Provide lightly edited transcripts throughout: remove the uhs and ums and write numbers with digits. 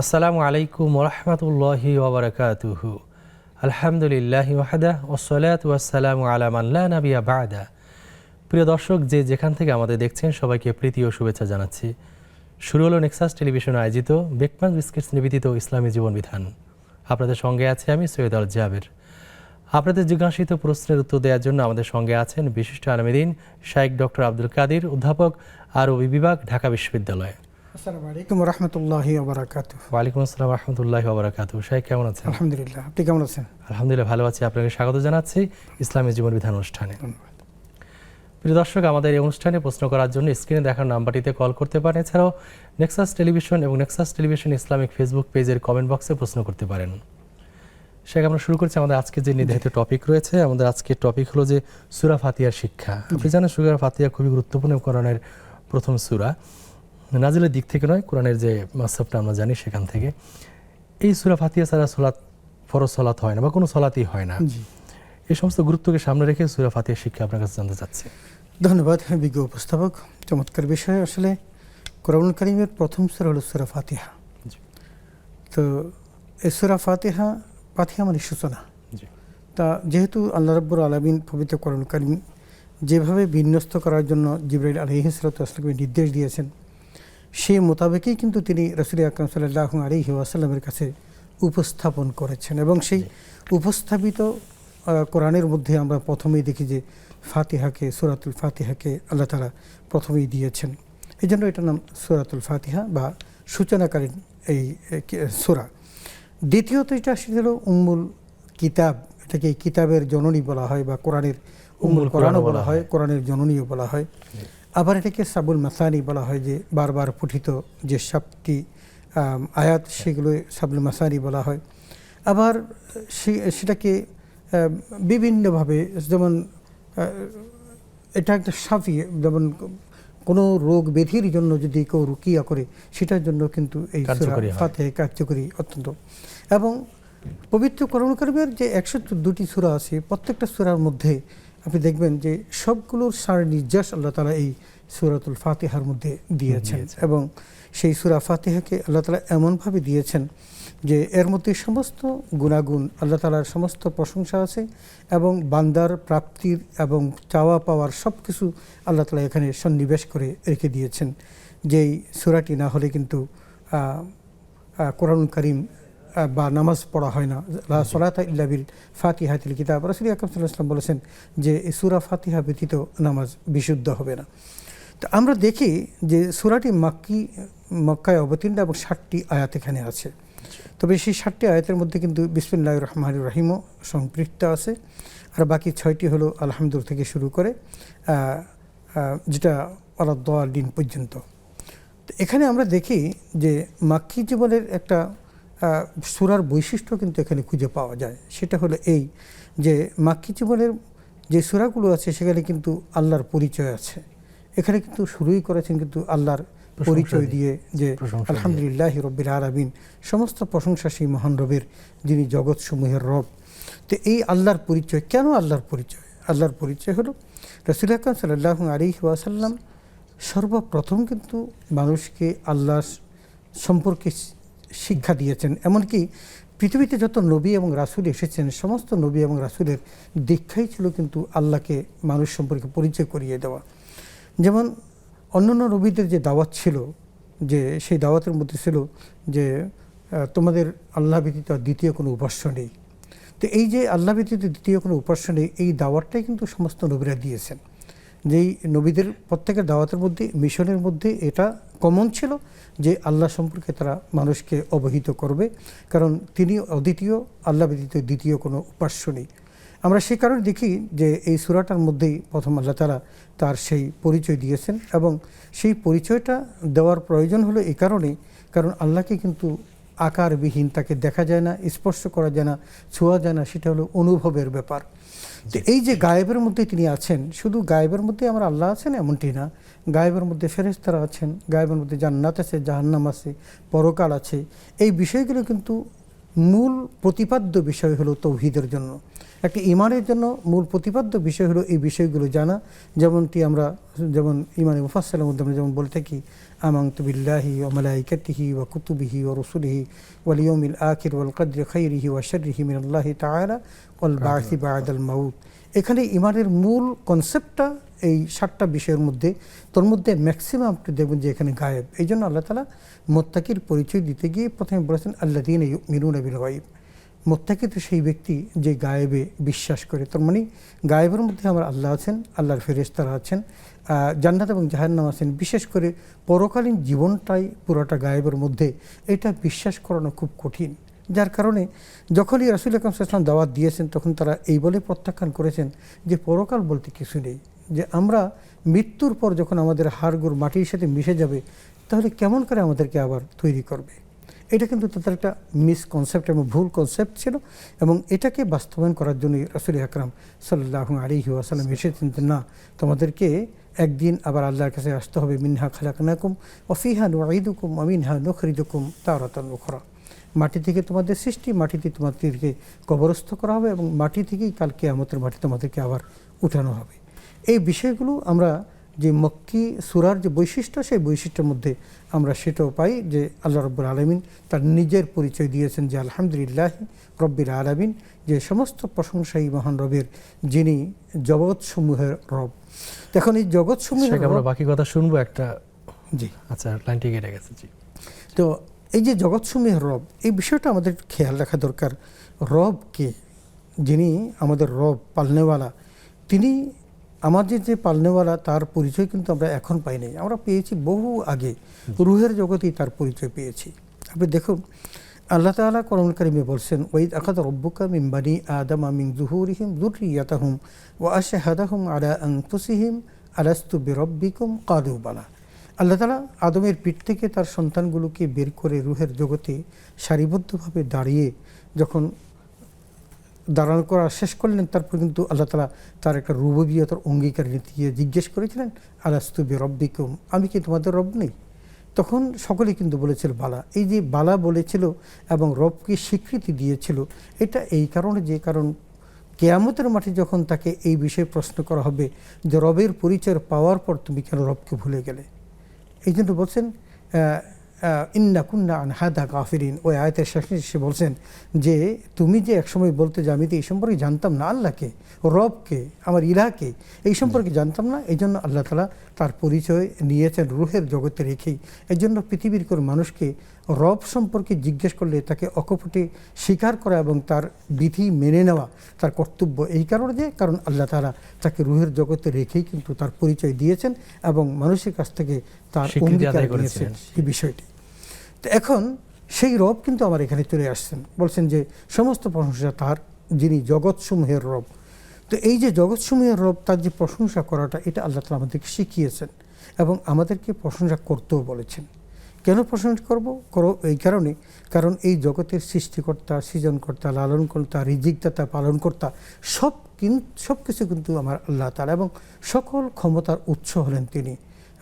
আসসালামু আলাইকুম ওরহমতুল্লাহি ওবরাকাতুহু। আলহামদুলিল্লাহি ওয়াহদা ওয়াসসালাতু ওয়াসসালামু আলা মান লা নাবিয়্যা বা'দা। প্রিয় দর্শক, যে যেখান থেকে আমাদের দেখছেন সবাইকে প্রীতি ও শুভেচ্ছা জানাচ্ছি। শুরু হলো নেক্সাস টেলিভিশন আয়োজিত বেকম্যান বিস্কিটস নিবেদিত ইসলামী জীবন বিধান। আপনাদের সঙ্গে আছে আমি সৈয়দ আল জাবের। আপনাদের জিজ্ঞাসিত প্রশ্নের উত্তর দেওয়ার জন্য আমাদের সঙ্গে আছেন বিশিষ্ট আলেমদ্বীন শাইখ ডক্টর আব্দুল কাদির, অধ্যাপক আরবি বিভাগ, ঢাকা বিশ্ববিদ্যালয়। আসসালামু আলাইকুম রহমতুল্লাহি ওবরাকাতুহু। ওয়ালাইকুম আসসালাম রহমতুল্লাহি ওবরাকাতুহু। শাইখ কেমন আছেন? আলহামদুলিল্লাহ, আপনি কেমন আছেন? আলহামদুলিল্লাহ ভালো আছি। আপনাকে স্বাগত জানাচ্ছি ইসলামী জীবন বিধান অনুষ্ঠানে। ধন্যবাদ। প্রিয় দর্শক, আমাদের এই অনুষ্ঠানে প্রশ্ন করার জন্য স্ক্রিনে দেখার নাম্বারটিতে কল করতে পারেন। এছাড়াও নেক্সাস টেলিভিশন এবং নেক্সাস টেলিভিশন ইসলামিক ফেসবুক পেজের কমেন্ট বক্সে প্রশ্ন করতে পারেন। শেখ, আমরা শুরু করছি আমাদের আজকে যে নির্ধারিত টপিক রয়েছে। আমাদের আজকের টপিক হলো যে সূরা ফাতিহার শিক্ষা। আপনি জানেন সূরা ফাতিহা খুবই গুরুত্বপূর্ণ কোরআনের প্রথম সূরা। নাজিলের দিক থেকে নয়, কোরআনের যে মাসহাবটা আমরা জানি সেখান থেকে। এই সূরা ফাতিহা ছাড়া ফরজ সলাত হয় না বা কোনো সলাতই হয় না। এই সমস্ত গুরুত্বকে সামনে রেখে সূরা ফাতিহার শিক্ষা আপনার কাছে জানতে চাচ্ছি। ধন্যবাদ বিজ্ঞ উপস্থাপক। চমৎকার বিষয়। আসলে কোরআনুল কারীমের প্রথম সূরা হলো সূরা ফাতিহা। তো এই সূরা ফাতিহা মানে সূচনা। তা যেহেতু আল্লাহ রাব্বুল আলামিন পবিত্র কোরআনুল কারীম যেভাবে বিন্যস্ত করার জন্য জিবরাইল আলাইহিস সালাতু ওয়াসসালামকে নির্দেশ দিয়েছেন, সেই মোতাবেকই কিন্তু তিনি রাসূল আকরাম সাল্লাল্লাহু আলাইহি ওয়াসাল্লামের কাছে উপস্থাপন করেছেন। এবং সেই উপস্থাপিত কোরআনের মধ্যে আমরা প্রথমেই দেখি যে ফাতিহাকে, সূরাতুল ফাতিহাকে আল্লাহ তাআলা প্রথমেই দিয়েছেন। এই জন্য এটার নাম সূরাতুল ফাতিহা বা সূচনাকালীন এই সূরা। দ্বিতীয়ত এটা হলো উম্মুল কিতাব। এটাকে কিতাবের জননী বলা হয় বা কোরআনের উম্মুল কোরআনও বলা হয়, কোরআনের জননীও বলা হয়। আবার এটাকে সাবুল মাসানি বলা হয়, যে বারবার পঠিত যে সবটি আয়াত সেগুলো সাবুল মাসানি বলা হয়। আবার সেটাকে বিভিন্নভাবে, যেমন এটা একটা শাফি, যেমন কোনো রোগ ব্যাধির জন্য যদি কেউ রুকিয়া করে সেটার জন্য কিন্তু এই সূরা ফাতিহা কার্যকরী অত্যন্ত। এবং পবিত্র কোরআন কারীমের যে 114টি সূরা আছে, প্রত্যেকটা সূরার মধ্যে আপনি দেখবেন যে সবগুলোর সার নির্যাস আল্লাহ তাআলা এই সূরাতুল ফাতিহার মধ্যে দিয়েছেন। এবং সেই সূরা ফাতিহাকে আল্লাহ তাআলা এমনভাবে দিয়েছেন যে এর মধ্যে সমস্ত গুণাগুণ, আল্লাহ তাআলার সমস্ত প্রশংসা আছে এবং বান্দার প্রাপ্তির এবং চাওয়া পাওয়ার সব কিছু আল্লাহ তাআলা এখানে সন্নিবেশ করে রেখে দিয়েছেন। যেই সূরাটি না হলে কিন্তু কোরআনুল কারীম বা নামাজ পড়া হয় না। লা সলাতা ইল্লা বিল ফাতিহাতিল কিতাব। রাসূল আকরাম সাল্লাল্লাহু আলাইহি ওয়াসাল্লাম বলেছেন যে এই সূরা ফাতিহা ব্যতীত নামাজ বিশুদ্ধ হবে না। তো আমরা দেখি যে সূরাটি মক্কায় অবতীর্ণ এবং 60টি আয়াত এখানে আছে। তবে সেই 60টি আয়াতের মধ্যে কিন্তু বিসমিল্লাহির রহমানির রহিমও সম্পৃক্ত আছে। আর বাকি 6টি হলো আলহামদুলিল্লাহ থেকে শুরু করে যেটা আলাদ-দাল্লিন পর্যন্ত। তো এখানে আমরা দেখি যে মাক্কি জীবনের একটা সূরার বৈশিষ্ট্য কিন্তু এখানে খুঁজে পাওয়া যায়। সেটা হলো এই যে মাক্কি জীবনের যে সূরাগুলো আছে সেখানে কিন্তু আল্লাহর পরিচয় আছে। এখানে কিন্তু শুরুই করেছেন কিন্তু আল্লাহর পরিচয় দিয়ে, যে আলহামদুলিল্লাহি রাব্বিল আলামিন, সমস্ত প্রশংসা সেই মহান রবের, যিনি জগৎসমূহের রব। তো এই আল্লাহর পরিচয় কেন? আল্লাহর পরিচয় হলো রাসূল আকরাম সাল্লাল্লাহু আলাইহি ওয়াসাল্লাম সর্বপ্রথম কিন্তু মানুষকে আল্লাহ সম্পর্কে শিক্ষা দিয়েছেন। এমনকি পৃথিবীতে যত নবী এবং রাসূল এসেছেন, সমস্ত নবী এবং রাসূলের দীক্ষাই ছিল কিন্তু আল্লাহকে মানুষ সম্পর্কে পরিচয় করিয়ে দেওয়া। যেমন অন্যান্য নবীদের যে দাওয়াত ছিল, যে সেই দাওয়াতের মধ্যে ছিল যে তোমাদের আল্লাহ ব্যতীত দ্বিতীয় কোনো উপাস্য নেই। তো এই যে আল্লাহ ব্যতীত দ্বিতীয় কোনো উপাস্য নেই, এই দাওয়াতটাই কিন্তু সমস্ত নবীরা দিয়েছেন। যেই নবীদের প্রত্যেকের দাওয়াতের মধ্যে, মিশনের মধ্যে এটা কমন ছিল যে আল্লাহ সম্পর্কে তারা মানুষকে অবহিত করবে, কারণ তিনি অদ্বিতীয়, আল্লাহ ব্যতীত দ্বিতীয় কোনো উপাস্য নেই। আমরা সেই কারণে দেখি যে এই সূরাটার মধ্যেই প্রথম আল্লাহ তাআলা তার সেই পরিচয় দিয়েছেন। এবং সেই পরিচয়টা দেওয়ার প্রয়োজন হলো এই কারণে, কারণ আল্লাহকে কিন্তু আকারবিহীন, তাকে দেখা যায় না, স্পর্শ করা যায় না, ছোঁয়া যায় না, সেটা হলো অনুভবের ব্যাপার। তো এই যে গায়েবের মধ্যে তিনি আছেন, শুধু গায়েবের মধ্যে আমার আল্লাহ আছেন এমনটি না, গায়েবের মধ্যে ফেরেশতারা আছেন, গায়েবের মধ্যে জান্নাত আছে, জাহান্নাম আছে, পরকাল আছে। এই বিষয়গুলো কিন্তু মূল প্রতিপাদ্য বিষয় হলো তৌহিদের জন্য, একটা ইমানের জন্য মূল প্রতিপাদ্য বিষয় হলো এই বিষয়গুলো জানা। যেমন ইমানে মুফাসসালের মধ্যে আমরা যেমন বলে থাকি আমানতু বিল্লাহি ওয়া মালাইকাতিহি ওয়া কুতুবিহি ওয়া রুসুলিহি ওয়াল ইয়াউমিল আখির ওয়াল কদরি খাইরিহি ওয়া শাররিহি মিনাল্লাহি তাআলা ওয়াল বা'সি বা'দাল মাউত। এখানে ইমানের মূল কনসেপ্টটা এই 7টা বিষয়ের মধ্যে, তোর মধ্যে ম্যাক্সিমাম আপনি দেখবেন যে এখানে গায়েব। এই জন্য আল্লাহ তাআলা মুত্তাকির পরিচয় দিতে গিয়ে প্রথমে বলেছেন আল্লাযীনা ইউমিনুনা বিল গায়ব। মুত্তাকি তো সেই ব্যক্তি যে গায়েবে বিশ্বাস করে। তার মানে গায়েবের মধ্যে আমার আল্লাহ আছেন, আল্লাহর ফেরেশতারা আছেন, জান্নাত এবং জাহান্নাম আছেন। বিশেষ করে পরকালীন জীবনটাই পুরোটা গায়েবের মধ্যে, এটা বিশ্বাস করানো খুব কঠিন। যার কারণে যখনই রাসূল আকরাম সাল্লাল্লাহু আলাইহি ওয়াসাল্লাম দাওয়াত দিয়েছেন তখন তারা এই বলে প্রত্যাখ্যান করেছেন যে পরকাল বলতে কিছু নেই, যে আমরা মৃত্যুর পর যখন আমাদের হাড়গোড় মাটির সাথে মিশে যাবে তাহলে কেমন করে আমাদেরকে আবার তৈরি করবে। এটা কিন্তু তাদের একটা মিসকনসেপ্ট এবং ভুল কনসেপ্ট ছিল, এবং এটাকে বাস্তবায়ন করার জন্য রাসূল আকরাম সাল্লাল্লাহু আলাইহি ওয়াসাল্লাম এসেছেন যে না, তোমাদেরকে একদিন আবার আল্লাহর কাছে আসতে হবে। মিনহা খালাকনাকুম ওয়া ফিহা নুঈদুকুম ওয়া মিনহা নুখরিজুকুম তারাতান উখরা। মাটি থেকে তোমাদের সৃষ্টি, মাটিতে তোমাদেরকে কবরস্থ করা হবে এবং মাটি থেকেই কাল কিয়ামতের মাটি তোমাদেরকে আবার উঠানো হবে। এই বিষয়গুলো আমরা যে মক্কি সূরার যে বৈশিষ্ট্য, সেই বৈশিষ্ট্যের মধ্যে আমরা সেটাও পাই যে আল্লাহ রাব্বুল আলামিন তার নিজের পরিচয় দিয়েছেন যে আলহামদুলিল্লাহ রব্বিল আলামিন, যে সমস্ত প্রশংসাই মহান রবের, যিনি জগৎসমূহের রব। এখন এই জগৎসমূহের আমরা বাকি কথা শুনবো একটা। জি আচ্ছা, লাইনটি কেটে গেছে। জি, তো এই যে জগৎসমূহের রব, এই বিষয়টা আমাদের খেয়াল রাখা দরকার। রব কে? যিনি আমাদের রব, পালনেওয়ালা, তিনি আমাদের যে পালনেওয়ালা, তার পরিচয় কিন্তু আমরা এখন পাই নাই, আমরা পেয়েছি বহু আগে, রুহের জগতেই তার পরিচয় পেয়েছি। আপনি দেখুন আল্লাহ তাআলা কোরআনুল কারীমে বলছেন ওয়াইদ আখাযা রাব্বুকা মিন বানি আদামা মিন যুহুরিহিম যুররিয়াতাহুম ওয়া আশহাদাহুম আলা আনফুসিহিম আলাস্তু বিরাব্বিকুম ক্বালু বালা। আল্লাহ তাআলা আদমের পিঠ থেকে তার সন্তানগুলোকে বের করে রুহের জগতে সারিবদ্ধভাবে দাঁড়িয়ে যখন দাঁড়ানো করা শেষ করলেন, তারপর কিন্তু আল্লাহ তাআলা তার একটা রুবুবিয়তের অঙ্গীকার নিতে গিয়ে জিজ্ঞেস করেছিলেন আলাস্তু বিরাব্বিকুম, আমি কি তোমাদের রব নেই? তখন সকলেই কিন্তু বলেছিল বালা। এই যে বালা বলেছিল এবং রবকে স্বীকৃতি দিয়েছিল, এটা এই কারণে, যে কারণ কিয়ামতের মাঠে যখন তাকে এই বিষয়ে প্রশ্ন করা হবে যে রবের পরিচয় পাওয়ার পর তুমি কেন রবকে ভুলে গেলে, এই জন্য বলছেন ইন্না কুন্না আন হাদা গাফিরিন। ওই আয়াতের শেষে সে বলছেন যে তুমি যে একসময় বলতে যে আমি তো এই সম্পর্কে জানতাম না আল্লাহকে, রবকে, আমার ইলাহকে এই সম্পর্কে জানতাম না, এই জন্য আল্লাহ তাআলা তার পরিচয় নিয়েছেন রুহের জগতে রেখেই। এই জন্য পৃথিবীর কোনো মানুষকে রব সম্পর্কে জিজ্ঞেস করলে তাকে অকপটে স্বীকার করা এবং তার বিধি মেনে নেওয়া তার কর্তব্য। এই কারণে যে কারণ আল্লাহ তাআলা তাকে রুহের জগতে রেখেই কিন্তু তার পরিচয় দিয়েছেন এবং মানুষের কাছ থেকে তার অঙ্গীকার নিয়েছেন এই বিষয়টি। তো এখন সেই রব কিন্তু আমার এখানে চলে আসছেন, বলছেন যে সমস্ত প্রশংসা তার, যিনি জগৎসমূহের রব। তো এই যে জগৎসমূহের রব, তার যে প্রশংসা করাটা, এটা আল্লাহ তাআলা আমাদেরকে শিখিয়েছেন এবং আমাদেরকে প্রশংসা করতেও বলেছেন। কেন প্রশংসা করো? এই কারণে, কারণ এই জগতের সৃষ্টিকর্তা, সৃজনকর্তা, লালনকর্তা, রিজিকদাতা, পালনকর্তা সব কিছু কিন্তু আমার আল্লাহ তাআলা, এবং সকল ক্ষমতার উৎস হলেন তিনি।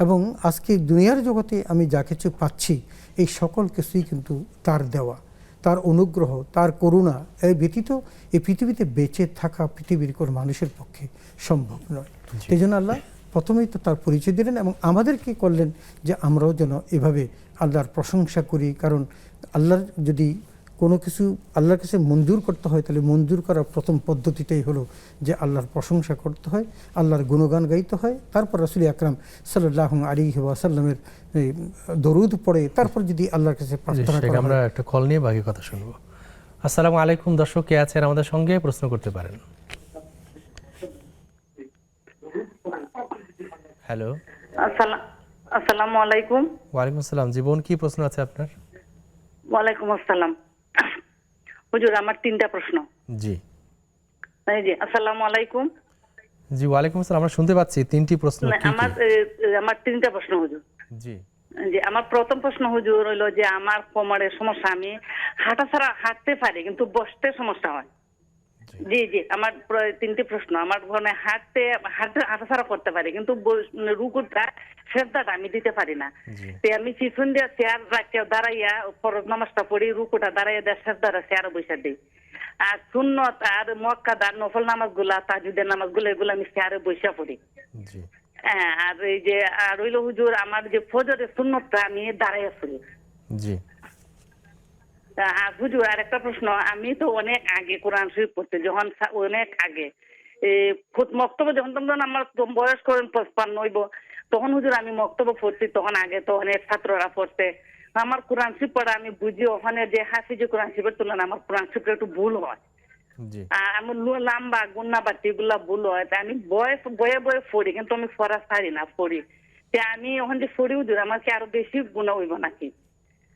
এবং আজকে দুনিয়ার জগতে আমি যা কিছু পাচ্ছি, এই সকল কিছুই কিন্তু তার দেওয়া, তার অনুগ্রহ, তার করুণা। এই ব্যতীত এই পৃথিবীতে বেঁচে থাকা পৃথিবীর কোনো মানুষের পক্ষে সম্ভব নয়। এই জন্য আল্লাহ প্রথমেই তো তার পরিচয় দিলেন এবং আমাদেরকে করলেন যে আমরাও যেন এভাবে আল্লাহর প্রশংসা করি। কারণ আল্লাহর যদি কোনো কিছু আল্লাহর কাছে মঞ্জুর করতে হয়, তাহলে মঞ্জুর করার প্রথম পদ্ধতিটাই হলো যে আল্লাহর প্রশংসা করতে হয়, আল্লাহর গুণগান গাইতে হয়। তারপর রাসূল আকরাম সাল্লাল্লাহু আলাইহি ওয়াসাল্লামের দরুদ পড়ে তারপর যদি আল্লাহর কাছে প্রার্থনা করা হয়। আমরা একটা কল নিয়ে বাকি কথা শুনবো। আসসালামু আলাইকুম দর্শক, কে আছেন আমাদের সঙ্গে? প্রশ্ন করতে পারেন। হ্যালো, আসসালামু আলাইকুম। ওয়ালাইকুম আসসালাম। জীবন, কি প্রশ্ন আছে আপনার? ওয়ালাইকুম আসসালাম হুজুর, আমার 3টা প্রশ্ন। জি জি, আসসালামু আলাইকুম। জি, ওয়ালাইকুম আসসালাম। আমরা শুনতে পাচ্ছি 3টি প্রশ্ন। আমার 3টা প্রশ্ন হুজুর। জি জি, আমার প্রথম প্রশ্ন হুজুর হইলো যে আমার কোমরের সমস্যা, আমি হাঁটা ছাড়া হাঁটতে পারি কিন্তু বসতে সমস্যা হয়। জি জি, আমার তিনটি প্রশ্ন। আমার মানে হাঁটাছাড়া করতে পারি, কিন্তু রুকুটা সেজদাটা আমি দিতে পারি না। জি তে আমি পিছন দিয়ে চেয়ার রাখিয়া দাঁড়াইয়া ফরজ নামাজটা পড়ি, রুকুটা দাঁড়াইয়া দেয়, সেজদাটা চেয়ারে বসে দিই। আর সুন্নত আর মুআক্কাদা নফল নামাজগুলা, তাহাজ্জুদের নামাজগুলো, এগুলো আমি চেয়ারে বসে পড়ি। জি হ্যাঁ, আর এই যে আর হইলো হুজুর, আমার যে ফজরের সুন্নতটা আমি দাঁড়াইয়া পড়ি। জি আর হুজুর আর একটা প্রশ্ন, আমি তো অনেক আগে কোরআন শরীফ পড়ছি, যখন অনেক আগে মক্তব্য যখন তোমরা আমার বয়স করেন 55 হইব, তখন হুজুর আমি মক্তব্য পড়ছি, তখন আগে তো অনেক ছাত্ররা পড়ছে। আমার কোরআন শরীফ পড়া আমি বুঝি, ওখানে যে হাফিজে কোরআন শরীফের তুলনায় আমার কোরআন শরীফের একটু ভুল হয়। জি আর আমার লাম্বা গুন্না বাটি এগুলা ভুল হয়, তাই আমি বয়ে বয়ে পড়ি, কিন্তু আমি পড়া ছাড়ি না, পড়ি। আমি ওখান যে পড়ি হুজুর, আমার কি আরো বেশি গুণা হইব নাকি?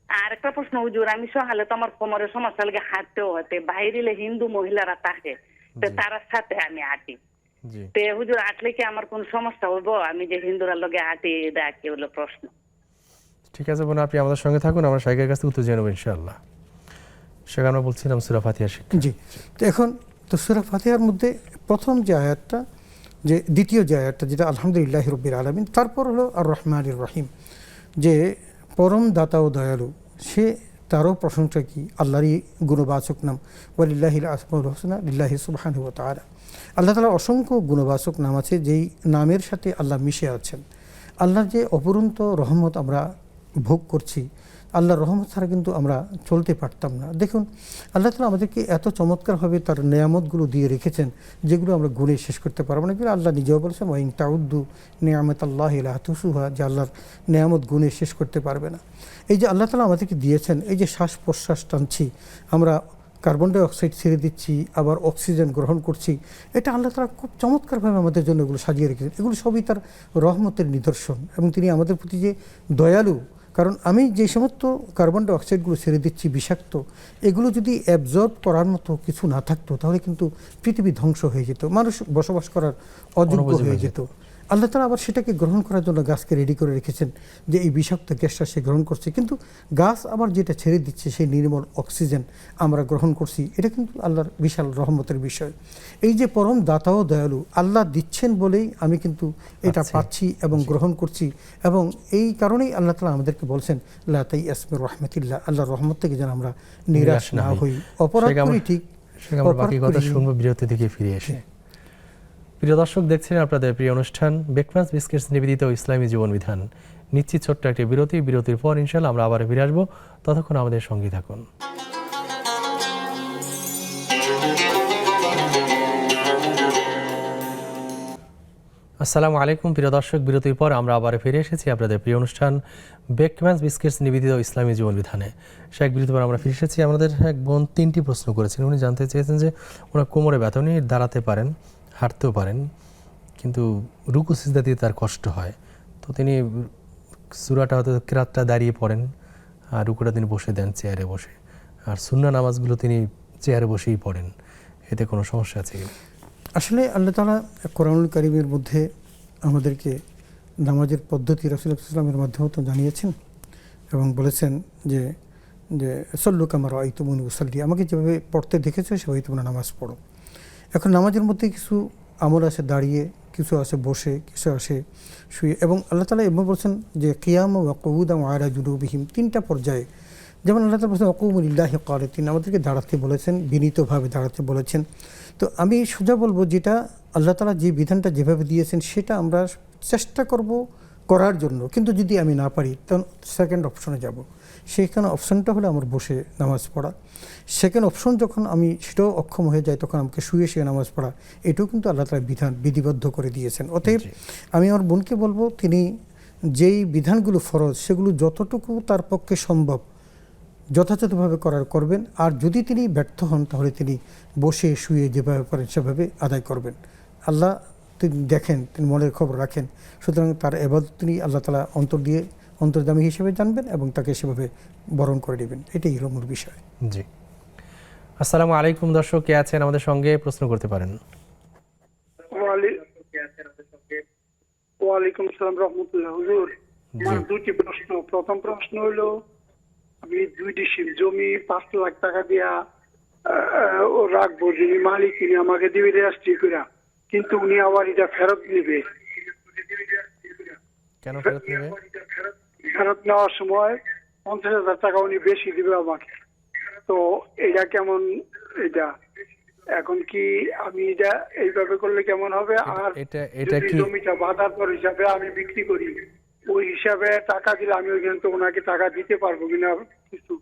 আর একটা প্রশ্ন হুজুর, আমি সকালে তো আমার কোমরের সমস্যা লাগে, হাঁটতেও হতে বাইরে হিন্দু মহিলারা থাকে, তো জি। তার সাথে আমি হাঁটি। জি তে হুজুর হাঁটলে কি আমার কোন সমস্যা হইব? আমি যে হিন্দুরা লগে হাঁটি, এটা কি হলো প্রশ্ন। ঠিক আছে বোন, আপনি আমাদের সঙ্গে থাকুন, আমরা শাইখের কাছ থেকে উত্তর জেনে নেব ইনশাআল্লাহ। সেখানে আমরা বলছিলাম সূরা ফাতিহা শিক্ষা। জি। তো এখন তো সূরা ফাতিহার মধ্যে প্রথম যে আয়াতটা, যে দ্বিতীয় যে আয়াতটা, যেটা আলহামদুলিল্লাহি রাব্বিল আলামিন, তারপর হলো আর রহমানির রহিম, যে পরম দাতা ও দয়ালু, সে তারও প্রশংসা কি, আল্লাহরই গুণবাচক নাম, ওয়ালিল্লাহিল আসমাউল হোসনা লিল্লাহি সুবহানাহু ওয়া তাআলা। আল্লাহ তাআলা অসংখ্য গুণবাচক নাম আছে, যেই নামের সাথে আল্লাহ মিশে আছেন। আল্লাহর যে অপরন্ত রহমত আমরা ভোগ করছি, আল্লাহর রহমত ছাড়া কিন্তু আমরা চলতে পারতাম না। দেখুন, আল্লাহ তাআলা আমাদেরকে এত চমৎকারভাবে তার নেয়ামতগুলো দিয়ে রেখেছেন, যেগুলো আমরা গুণে শেষ করতে পারবো না। এগুলো আল্লাহ নিজেও বলেছেন, ওয়া ইন তাউদ্দু নিয়ামাতাল্লাহি লা তুহসুহা, যে আল্লাহর নেয়ামত গুণে শেষ করতে পারবে না। এই যে আল্লাহ তাআলা আমাদেরকে দিয়েছেন, এই যে শ্বাস প্রশ্বাস টানছি আমরা, কার্বন ডাই অক্সাইড ছেড়ে দিচ্ছি, আবার অক্সিজেন গ্রহণ করছি, এটা আল্লাহ তাআলা খুব চমৎকারভাবে আমাদের জন্য এগুলো সাজিয়ে রেখেছেন। এগুলো সবই তার রহমতের নিদর্শন, এবং তিনি আমাদের প্রতি যে দয়ালু। কারণ আমি যে সমস্ত কার্বন ডাই অক্সাইডগুলো ছেড়ে দিচ্ছি বিষাক্ত, এগুলো যদি অ্যাবজর্ব করার মতো কিছু না থাকতো, তাহলে কিন্তু পৃথিবী ধ্বংস হয়ে যেত, মানুষ বসবাস করার অযোগ্য হয়ে যেত। আল্লাহ তাআলা আবার সেটাকে গ্রহণ করার জন্য গাছকে রেডি করে রেখেছেন, যে এই বিষাক্ত গ্যাসটা সে গ্রহণ করছে, কিন্তু গাছ আবার যেটা ছেড়ে দিচ্ছে সেই নির্মল অক্সিজেন আমরা গ্রহণ করছি। এটা কিন্তু আল্লাহর বিশাল রহমতের বিষয়। এই যে পরম দাতা ও দয়ালু, আল্লাহ দিচ্ছেন বলেই আমি কিন্তু এটা পাচ্ছি এবং গ্রহণ করছি, এবং এই কারণেই আল্লাহ তাআলা আমাদেরকে বলছেন, লা তাইয়াস মির রাহমাতিল্লাহ, আল্লাহর রহমত থেকে যেন আমরা নিরাশ না হই। অপরাধ করি ঠিক, আমরা বাকি কথা শুনবো বিরতি থেকে ফিরে এসে। প্রিয় দর্শক, দেখছিলেন আপনাদের প্রিয় অনুষ্ঠান ব্রেকফাস্ট বিস্কিটস নিবেদিত ইসলামী জীবন বিধান। নিচ্ছি ছোট্ট একটি বিরতির পর ইনশাআল্লাহ আমরা আবার ফিরে আসবো। ততক্ষণ আমাদের সঙ্গী থাকুন। আসসালামু আলাইকুম প্রিয় দর্শক, বিরতির পর আমরা আবার ফিরে এসেছি আপনাদের প্রিয় অনুষ্ঠান ব্রেকফাস্ট বিস্কিটস নিবেদিত ইসলামী জীবন বিধানে। শেখ বিরতির পর আমরা ফিরে এসেছি। আমাদের এক বোন 3টি প্রশ্ন করেছেন। উনি জানতে চেয়েছেন যে ওনার কোমরে ব্যথা, উনি দাঁড়াতে পারেন, হাঁটতেও পারেন, কিন্তু রুকু সিজদা দিয়ে তার কষ্ট হয়। তো তিনি সূরাটা হয়তো কিরাতটা দাঁড়িয়ে পড়েন, আর রুকুটা তিনি বসে দেন চেয়ারে বসে, আর সুন্নাহ নামাজগুলো তিনি চেয়ারে বসেই পড়েন। এতে কোনো সমস্যা আছে কি? আসলে আল্লাহ তাআলা কোরআনুল কারীমের মধ্যে আমাদেরকে নামাজের পদ্ধতি রাসূলুল্লাহ সাল্লাল্লাহু আলাইহি ওয়াসাল্লামের মাধ্যমে তো জানিয়েছেন, এবং বলেছেন যে যে সল্লু কামা রাআইতুমুনি উসাল্লি, আমাকে যেভাবে পড়তে দেখেছো সেভাবেই তোমরা নামাজ পড়ো। এখন নামাজের মধ্যে কিছু আমল আছে দাঁড়িয়ে, কিছু আছে বসে, কিছু আছে শুয়ে, এবং আল্লাহ তাআলা এমন বলছেন যে কিয়াম ওয়া কুউদান ওয়া আলা জুনুবিহিম, 3টা পর্যায়ে। যেমন আল্লাহ তাআলা বলেছেন ওয়াকুমু লিল্লাহি কানিতিন, আমাদেরকে দাঁড়াতে বলেছেন, বিনীতভাবে দাঁড়াতে বলেছেন। তো আমি সোজা বলবো, যেটা আল্লাহ তাআলা যে বিধানটা যেভাবে দিয়েছেন সেটা আমরা চেষ্টা করব করার জন্য, কিন্তু যদি আমি না পারি তখন সেকেন্ড অপশনে যাব। সেখানে অপশনটা হলো আমার বসে নামাজ পড়া। সেকেন্ড অপশন যখন আমি সেটাও অক্ষম হয়ে যায়, তখন আমাকে শুয়ে শুয়ে নামাজ পড়া। এটাও কিন্তু আল্লাহ তাআলা বিধান বিধিবদ্ধ করে দিয়েছেন। অতএব আমি আমার বোনকে বলবো, তিনি যেই বিধানগুলো ফরজ, সেগুলো যতটুকু তার পক্ষে সম্ভব যথাযথভাবে করবেন। আর যদি তিনি ব্যর্থ হন, তাহলে তিনি বসে শুয়ে যেভাবে পারেন সেভাবে আদায় করবেন। আল্লাহ তিনি দেখেন, তিনি মনের খবর রাখেন, সুতরাং তার ইবাদত তিনি আল্লাহ তাআলা অন্তর্যামী হিসেবে জানবেন এবং তাকে সেভাবে বরণ করে নেবেন। এটাই হলো মূল বিষয়। জি, আসসালামু আলাইকুম দর্শক, কে আছেন আমাদের সঙ্গে? প্রশ্ন করতে পারেন। ওয়ালাইকুম আসসালাম রাহমাতুল্লাহ। হুজুর, আমার 2টি প্রশ্ন। প্রথম প্রশ্ন হলো, আমি 2 ডিসিম জমি 5 লাখ টাকা দিয়া ও রাখবো, যিনি মালিক তিনি আমাকে দিবে রেজিস্ট্রি করে, কিন্তু উনি আবার এটা ফেরত নেবে। কেন ফেরত নেবে? ফেরত নেওয়ার সময় 50,000 টাকা উনি বেশি দিবে আমাকে। তো এটা কেমন? এটা এখন কি আমি এটা এইভাবে করলে কেমন হবে? আর এটা যদি কি জমিটা বাঁধার পর হিসাবে আমি বিক্রি করি, ওই হিসাবে টাকা দিলে আমি ওইখানে তো ওনাকে টাকা দিতে পারবো কিনা কিছু?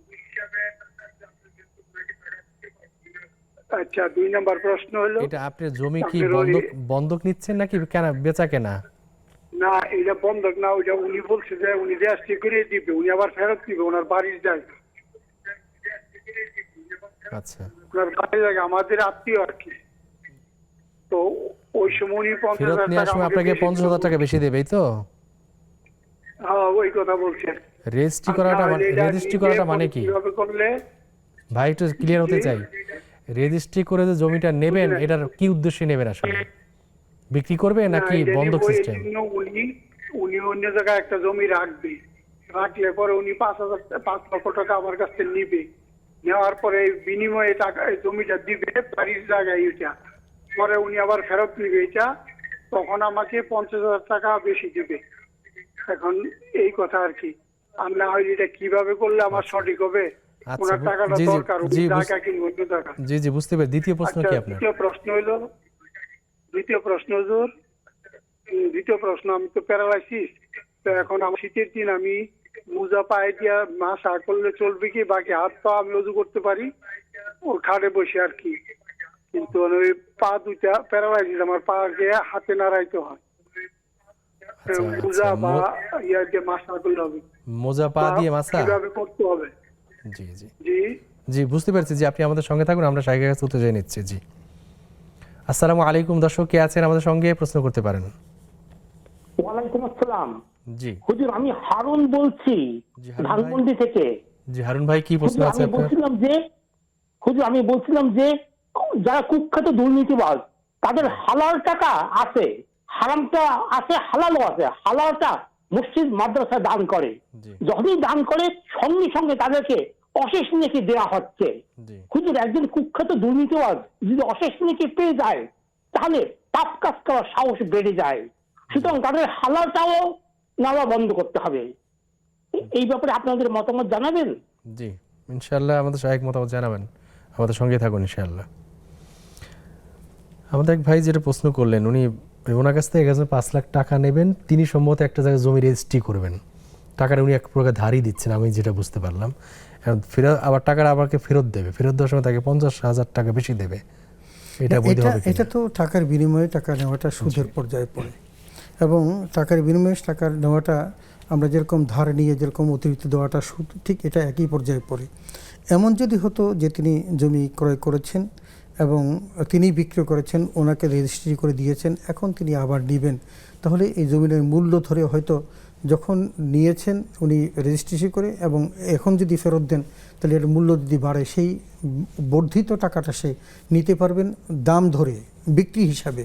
আচ্ছা, 2 নাম্বার প্রশ্ন হলো, এটা আপনার জমি কি আপনার ওই- বন্ধক নিচ্ছেন নাকি কেনা বেচা কেনা? না এটা বন্ধক না, ওইটা উনি বলছে যে উনি রেজিস্ট্রি করে দিবে, উনি আবার ফেরত দিবে ওনার বাড়ির জায়গা। আচ্ছা, ওনার বাড়ির জায়গা আমাদের আত্মীয় আর কি। তো ওই সময় উনি ফেরত 50,000 নেওয়ার টাকা সময় আমাকে আপনাকে বেশি 50,000 টাকা বেশি দেবেই তো? হ্যাঁ, ওই কথা বলছেন। রেজিস্ট্রি আর করাটা নাহলে এটা রেজিস্ট্রি নিজে করাটা মানে কি কিভাবে করলে? ভাই, একটু ক্লিয়ার হতে চাই। রেজিস্ট্রি করে যে জমিটা নেবেন, এটার কি উদ্দেশ্যে নেবেন আসলে? বিক্রি করবে না, নাকি এটা বন্ধক নিবো এই সিস্টেম? জন্য উনি অন্য জায়গায় একটা জমি রাখবে, রাখলে পরে উনি 5 লক্ষ টাকা আমার কাছ থেকে নিবে, নেওয়ার পরে বিনিময়ে টাকা এই জমিটা দিবে বাড়ির জায়গায়, এটা পরে উনি আবার ফেরত নিবে এটা, তখন আমাকে 50,000 টাকা বেশি দিবে। এখন এই কথা আর কি। আর না হয় এটা কিভাবে করলে আমার সঠিক হবে? আচ্ছা, ওনার টাকাটা জি, জি, দরকার, উনি জি, জায়গা কিনবো অন্য টাকা। জি জি, বুঝতে পেরেছি। দ্বিতীয় প্রশ্ন আচ্ছা, কি আপনার? দ্বিতীয় প্রশ্ন হুজুর, দ্বিতীয় প্রশ্ন, আমি তো প্যারালাইসিস, তো এখন আমার শীতের দিন আমি মোজা পায়ে দিয়া মাসা করলে চলবে কি? বাকি হাত পা আমি লজু করতে পারি ওর খাটে বসে আর কি, কিন্তু ওই পা দুইটা প্যারালাইসিস, আমার পা দিয়ে হাতে নাড়াইতে হয়। আচ্ছা, মোজা আচ্ছা, বা ইয়া দিয়ে মাসা করলে হবে, মোজা পা বা দিয়ে মাসা? কিভাবে করতে হবে? জি জি জি, জি, বুঝতে পেরেছি। জি, আপনি আমাদের সঙ্গে থাকুন, আমরা শাইখের কাছে উত্তর জেনে নিচ্ছি। জি, আসসালামু আলাইকুম। দর্শক কে আছেন আমাদের সঙ্গে, প্রশ্ন করতে পারেন। ওয়ালাইকুম আসসালাম। জি হুজুর, আমি হারুন বলছি জি, হারুন ভাই। ধানমন্ডি থেকে। জি, হারুন ভাই, কি প্রশ্ন হুজুর, আছে আপনার? আমি বলছিলাম যে যারা কুখ্যাত দুর্নীতিবাজ তাদের হালাল টাকা আছে, হারামটা আছে, হালালও আছে। হালালটা মসজিদ মাদ্রাসা দান করে, জি যখনই দান করে সঙ্গে সঙ্গে তাদেরকে অশেষ নেকি দেওয়া হচ্ছে। জি হুজুর, একজন কুখ্যাত দুর্নীতিবাজ যদি অশেষ নেকি পেয়ে যায় তাহলে পাপ কাজ করার সাহস বেড়ে যায়। সুতরাং তাদের হালালটাও নেওয়া বন্ধ করতে হবে। এই ব্যাপারে আপনাদের মতামত জানাবেন। জি, ইনশাআল্লাহ আমাদের শাইখ মতামত জানাবেন, আমাদের সঙ্গে থাকুন ইনশাআল্লাহ। আমাদের এক ভাই যেটা প্রশ্ন করলেন, ওনার কাছ থেকে 5 লাখ টাকা নেবেন, তিনি সম্ভবত একটা জায়গায় জমি রেজিস্ট্রি করবেন, টাকাটা উনি এক প্রকার ধারই দিচ্ছেন, আমি যেটা বুঝতে পারলাম। ফেরত আবার টাকাটা আমাকে ফেরত দেবে, ফেরত দেওয়ার সময় তাকে 50,000 টাকা বেশি দেবে, এটা বৈধ হবে এটা কিনা? তো টাকার বিনিময়ে টাকা নেওয়াটা সুদের পর্যায়ে পড়ে, এবং টাকার বিনিময়ে টাকার নেওয়াটা আমরা যেরকম ধার নিয়ে যেরকম অতিরিক্ত দেওয়াটা সুদ, ঠিক এটা একই পর্যায়ে পড়ে। এমন যদি হতো যে তিনি জমি ক্রয় করেছেন এবং তিনি বিক্রি করেছেন, ওনাকে রেজিস্ট্রি করে দিয়েছেন, এখন তিনি আবার নেবেন, তাহলে এই জমির মূল্য ধরে হয়তো যখন নিয়েছেন উনি রেজিস্ট্রেশন করে এবং এখন যদি ফেরত দেন, তাহলে এর মূল্য যদি বাড়ে, সেই বর্ধিত টাকাটা সে নিতে পারবেন দাম ধরে বিক্রি হিসাবে।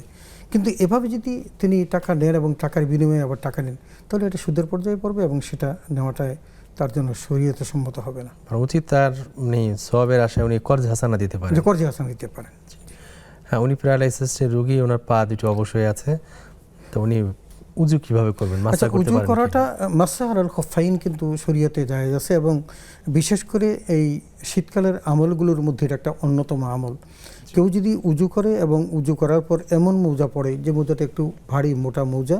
কিন্তু এভাবে যদি তিনি টাকা নেন এবং টাকার বিনিময়ে আবার টাকা নেন, তাহলে এটা সুদের পর্যায়ে পড়বে এবং সেটা নেওয়াটায় তার জন্য শরীয়তে সম্মত হবে না। আর উচিত তার সওয়াবের আশায় উনি কর্জ হাসানা দিতে পারেন। যে কর্জে হাসান দিতে পারেন। হ্যাঁ, উনি প্যারালাইসিসের রোগী, ওনার পা দুটো অবশ্যই আছে, তো উনি উজু কিভাবে করবেন? মাসা আচ্ছা, করতে উজু পারবেন করাটা কিনা? মাসা আলাল খফাইন কিন্তু শরীয়তে জায়েজ আছে, এবং বিশেষ করে এই শীতকালের আমলগুলোর মধ্যে এটা একটা অন্যতম আমল। কেউ যদি উজু করে এবং উজু করার পর এমন মোজা পড়ে যে মোজাটা একটু ভারী মোটা মোজা,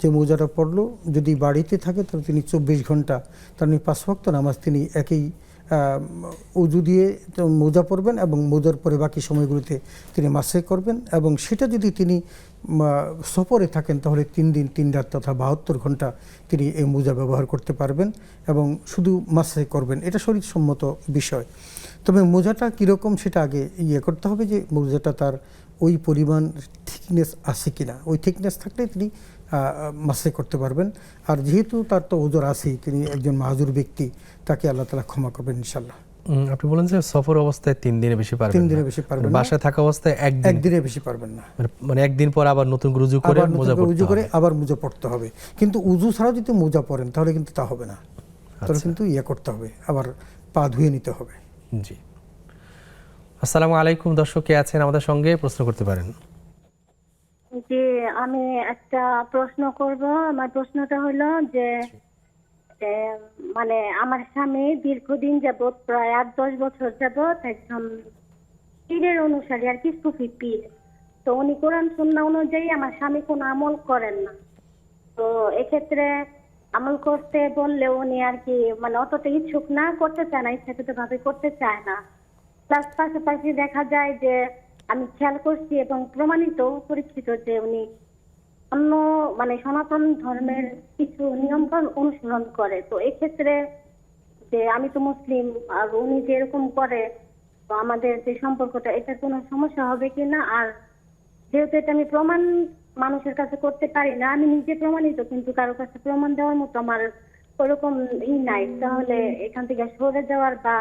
যে মোজাটা পড়লো যদি বাড়িতে থাকে তাহলে তিনি 24 ঘন্টা, তার 5 ওয়াক্ত নামাজ তিনি একই উজু দিয়ে মোজা পরবেন এবং মোজার পরে বাকি সময়গুলোতে তিনি মাসে করবেন। এবং সেটা যদি তিনি সফরে থাকেন তাহলে 3 দিন 3 রাত তথা 72 ঘন্টা তিনি এই মোজা ব্যবহার করতে পারবেন এবং শুধু মাসে করবেন। এটা শরীরসম্মত বিষয়। তবে মোজাটা কীরকম সেটা আগে করতে হবে, যে মোজাটা তার ওই পরিমাণ থিকনেস আছে কিনা। ওই থিকনেস থাকলে তিনি মাসে করতে পারবেন। আর যেহেতু তার তো ওজর আছেই, তিনি একজন মাহুর ব্যক্তি, তাকে আল্লাহ তাআলা ক্ষমা করবেন ইনশাআল্লাহ। আপনি বলেন যে সফর অবস্থায় 3 দিনে বেশি পারবেন 3 না। দিনে বেশি পারবেন না। বাসায় থাকা অবস্থায় একদিনে বেশি পারবেন না। মানে একদিন পর আবার নতুন করে উজু করে আবার নতুন মোজা করে উজু পড়তে করে হবে। আবার মোজা পড়তে হবে। কিন্তু উজু ছাড়া যদি মোজা পরেন তাহলে কিন্তু তা হবে না, তাহলে আচ্ছা। কিন্তু করতে হবে, আবার পা ধুয়ে নিতে হবে। জি, আসসালামু আলাইকুম, দর্শক কে আছেন আমাদের সঙ্গে, প্রশ্ন করতে পারেন। যে আমি একটা প্রশ্ন করব। আমার প্রশ্নটা হলো যে মানে আমার স্বামী দীর্ঘদিন যাবৎ প্রায় 8-10 বছর যাবৎ একজন পীরের অনুসারী আর কি, সুফি পীর। তো উনি কোরআন সুন্নাহ অনুযায়ী আমার স্বামী কোনো আমল করেন না। তো এক্ষেত্রে আমল করতে বললে উনি আর কি মানে অতটা ইচ্ছুক না, করতে চায় না, ইচ্ছাকৃত ভাবে করতে চায় না। প্লাস পাশাপাশি দেখা যায় যে আমি খেয়াল করছি এবং প্রমাণিত পরীক্ষিত যে উনি অন্য মানে সনাতন ধর্মের কিছু নিয়মকানুন অনুসরণ করে। তো এক্ষেত্রে যে আমি তো মুসলিম আর উনি যে এরকম করে, তো আমাদের যে সম্পর্কটা, এটা কোনো সমস্যা হবে কিনা? আর যেহেতু এটা আমি প্রমাণ মানুষের কাছে করতে পারি না, আমি নিজে প্রমাণিত, কিন্তু কারো কাছে প্রমাণ দেওয়ার মতো আমার ওরকম নাই, তাহলে এখান থেকে সরে যাওয়ার বা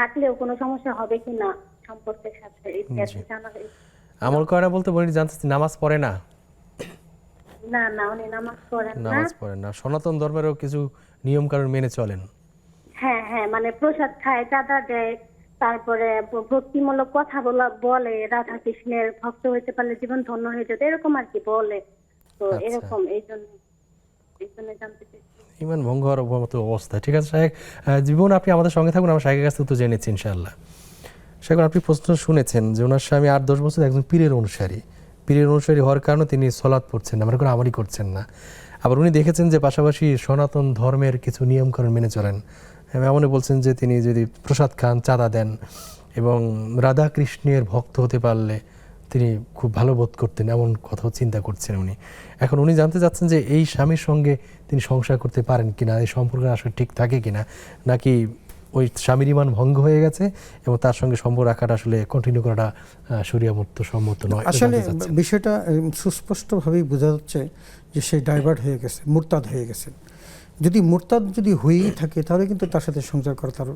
থাকলেও কোনো সমস্যা হবে কিনা সম্পর্কের সাথে, এটা জানার। আমল করে না বলতে বলি জানতে নামাজ পড়ে না? না না, উনি নামাজ পড়েন না। নামাজ পড়েন না, সনাতন ধর্মেরও কিছু নিয়ম কানুন মেনে চলেন। হ্যাঁ হ্যাঁ, মানে প্রসাদ খায়, চাঁদা দেয়, তারপরে ভক্তিমূলক কথা বলে, রাধা কৃষ্ণের ভক্ত হইতে পারলে জীবন ধন্য হয়ে যেত, এরকম আর কি বলে। তো আচ্ছা। এরকম এই জন্য জানতে চাইছি। ইমান ভঙ্গ হওয়ার মতো অবস্থা। ঠিক আছে শাহেক, জীবন আপনি আমাদের সঙ্গে থাকুন, আমরা শাহেকের কাছ থেকে তো জেনেছি ইনশাআল্লাহ। শাহেক, আপনি প্রশ্ন শুনেছেন যে ওনার স্বামী 8-10 বছর একজন পীরের অনুসারী। পীরের অনুসারী হওয়ার কারণে তিনি সলাৎ পড়ছেন না, আমরা কোনো আমলই করছেন না। আবার উনি দেখেছেন যে পাশাপাশি সনাতন ধর্মের কিছু নিয়মকানুন মেনে চলেন। এমনই বলছেন যে তিনি যদি প্রসাদ খান, চাঁদা দেন এবং রাধা কৃষ্ণের ভক্ত হতে পারলে তিনি খুব ভালো বোধ করতেন, এমন কথাও চিন্তা করছেন উনি। এখন উনি জানতে চাচ্ছেন যে এই স্বামীর সঙ্গে তিনি সংসার করতে পারেন কিনা, এই সম্পর্ক আসলে ঠিক থাকে কিনা, নাকি ওই স্বামীর ইমান ভঙ্গ হয়ে গেছে এবং তার সঙ্গে সম্পর্ক রাখাটা আসলে কন্টিনিউ করাটা শরিয়ামত সম্মত নয়। আসলে বিষয়টা সুস্পষ্টভাবেই বোঝা যাচ্ছে যে সে ডাইভার্ট হয়ে গেছে, মুরতাদ হয়ে গেছে। যদি মুরতাদ যদি হয়েই থাকে তাহলে কিন্তু তার সাথে সংসার করা তার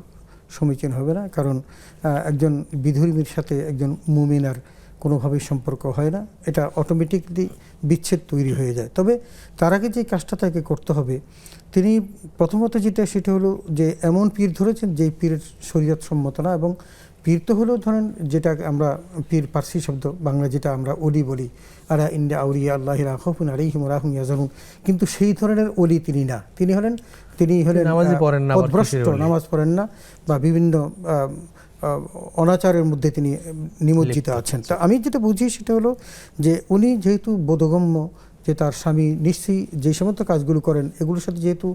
সমীচীন হবে না, কারণ একজন বিধর্মীর সাথে একজন মুমিনার কোনোভাবেই সম্পর্ক হয় না, এটা অটোমেটিকলি বিচ্ছেদ তৈরি হয়ে যায়। তবে তার আগে যে কাজটা তাকে করতে হবে, তিনি প্রথমত যেটা সেটা হলো যে এমন পীর ধরেছেন যেই পীরের শরীয়ত সম্মত না। এবং পীর তো হলো ধরেন যেটা আমরা পীর পার্সি শব্দ, বাংলা যেটা আমরা ওলি বলি, আরা ইন্ডা আউরিয়া আল্লাহ রাখুন আলাইহিম রাহুম ইয়াজানুন, কিন্তু সেই ধরনের ওলি তিনি না। তিনি হলেন পথভ্রষ্ট, নামাজ পড়েন না বা বিভিন্ন অনাচারের মধ্যে তিনি নিমজ্জিত আছেন। তা আমি যেটা বুঝি সেটা হলো যে উনি যেহেতু বোধগম্য যে তার স্বামী নিশ্চয়ই যে সমস্ত কাজগুলো করেন এগুলোর সাথে যেহেতু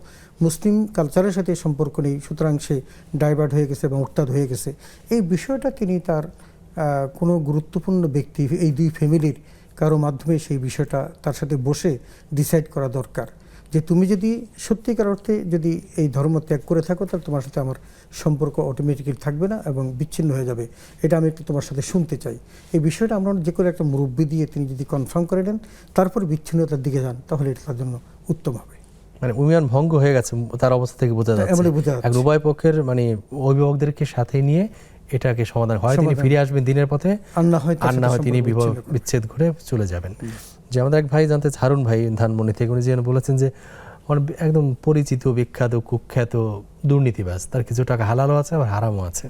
মুসলিম কালচারের সাথে সম্পর্ক নেই, সুতরাং সে ডাইভার্ট হয়ে গেছে এবং উত্তাদ হয়ে গেছে। এই বিষয়টা তিনি তার কোনো গুরুত্বপূর্ণ ব্যক্তি, এই দুই ফ্যামিলির কারো মাধ্যমে সেই বিষয়টা তার সাথে বসে ডিসাইড করা দরকার যে তুমি যদি সত্যিকার অর্থে যদি এই ধর্ম ত্যাগ করে থাকো তাহলে তোমার সাথে আমার সম্পর্ক অটোমেটিক্যালি থাকবে না এবং বিচ্ছিন্ন হয়ে যাবে, এটা আমি একটু তোমার সাথে শুনতে চাই। এই বিষয়টা আমরা যে কোনো একটা মুরব্বি দিয়ে তিনি যদি কনফার্ম করে নেন তারপর বিচ্ছিন্নতার দিকে যান তাহলে এটা তার জন্য উত্তম হবে। মানে উমিয়ান ভঙ্গ হয়ে গেছে তার অবস্থা থেকে বোঝা যাচ্ছে। এক উভয় পক্ষের মানে অভিভাবকদেরকে সাথে নিয়ে এটাকে সমাধান হয়, তিনি ফিরে আসবেন দিনের পথে, আর না হয় তিনি বিচ্ছেদ করে চলে যাবেন। যে আমাদের এক ভাই জানতে, হারুন ভাই ধানমন্ডি থেকে, উনি যেন বলেছেন যে একদম পরিচিত বিখ্যাত কুখ্যাত দুর্নীতিবাজ, তার কিছু টাকা হালালও আছে আবার হারামও আছে।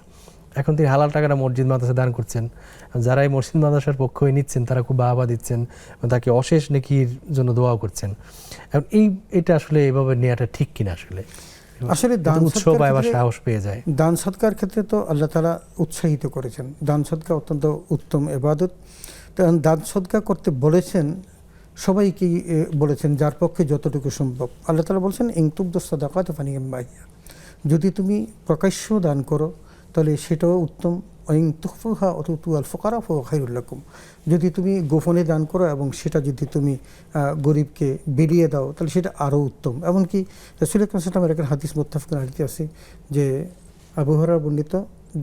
এখন তিনি হালাল টাকাটা মসজিদ মাদ্রাসা দান করছেন, যারা এই মসজিদ মাদ্রাসার পক্ষ হয়ে নিচ্ছেন তারা খুব বাহবা দিচ্ছেন, তাকে অশেষ নেকির জন্য দোয়াও করছেন। এখন এটা আসলে এইভাবে নেওয়াটা ঠিক কিনা? আসলে সাহস পেয়ে যায়। দান সদকার ক্ষেত্রে তো আল্লাহ তাআলা উৎসাহিত করেছেন, দান সদকা অত্যন্ত উত্তম ইবাদত। দান সদকা করতে বলেছেন সবাইকেই বলেছেন, যার পক্ষে যতটুকু সম্ভব। আল্লাহ তাআলা বলছেন ইনতুবদুস সাদাকাত ফানিয়াম বাহিয়া, যদি তুমি প্রকাশ্য দান করো তাহলে সেটাও উত্তম। তুখফুহা ওয়া তুতুল ফুকারা ফাহুয়া খায়রুল লাকুম, যদি তুমি গোপনে দান করো এবং সেটা যদি তুমি গরিবকে বিলিয়ে দাও তাহলে সেটা আরও উত্তম। এমনকি রাসূল আকরাম সাল্লাল্লাহু আলাইহি ওয়াসাল্লামের একটা হাদিস মুত্তাফাকুন আলাইহি আছে যে আবু হুরায়রা বর্ণিত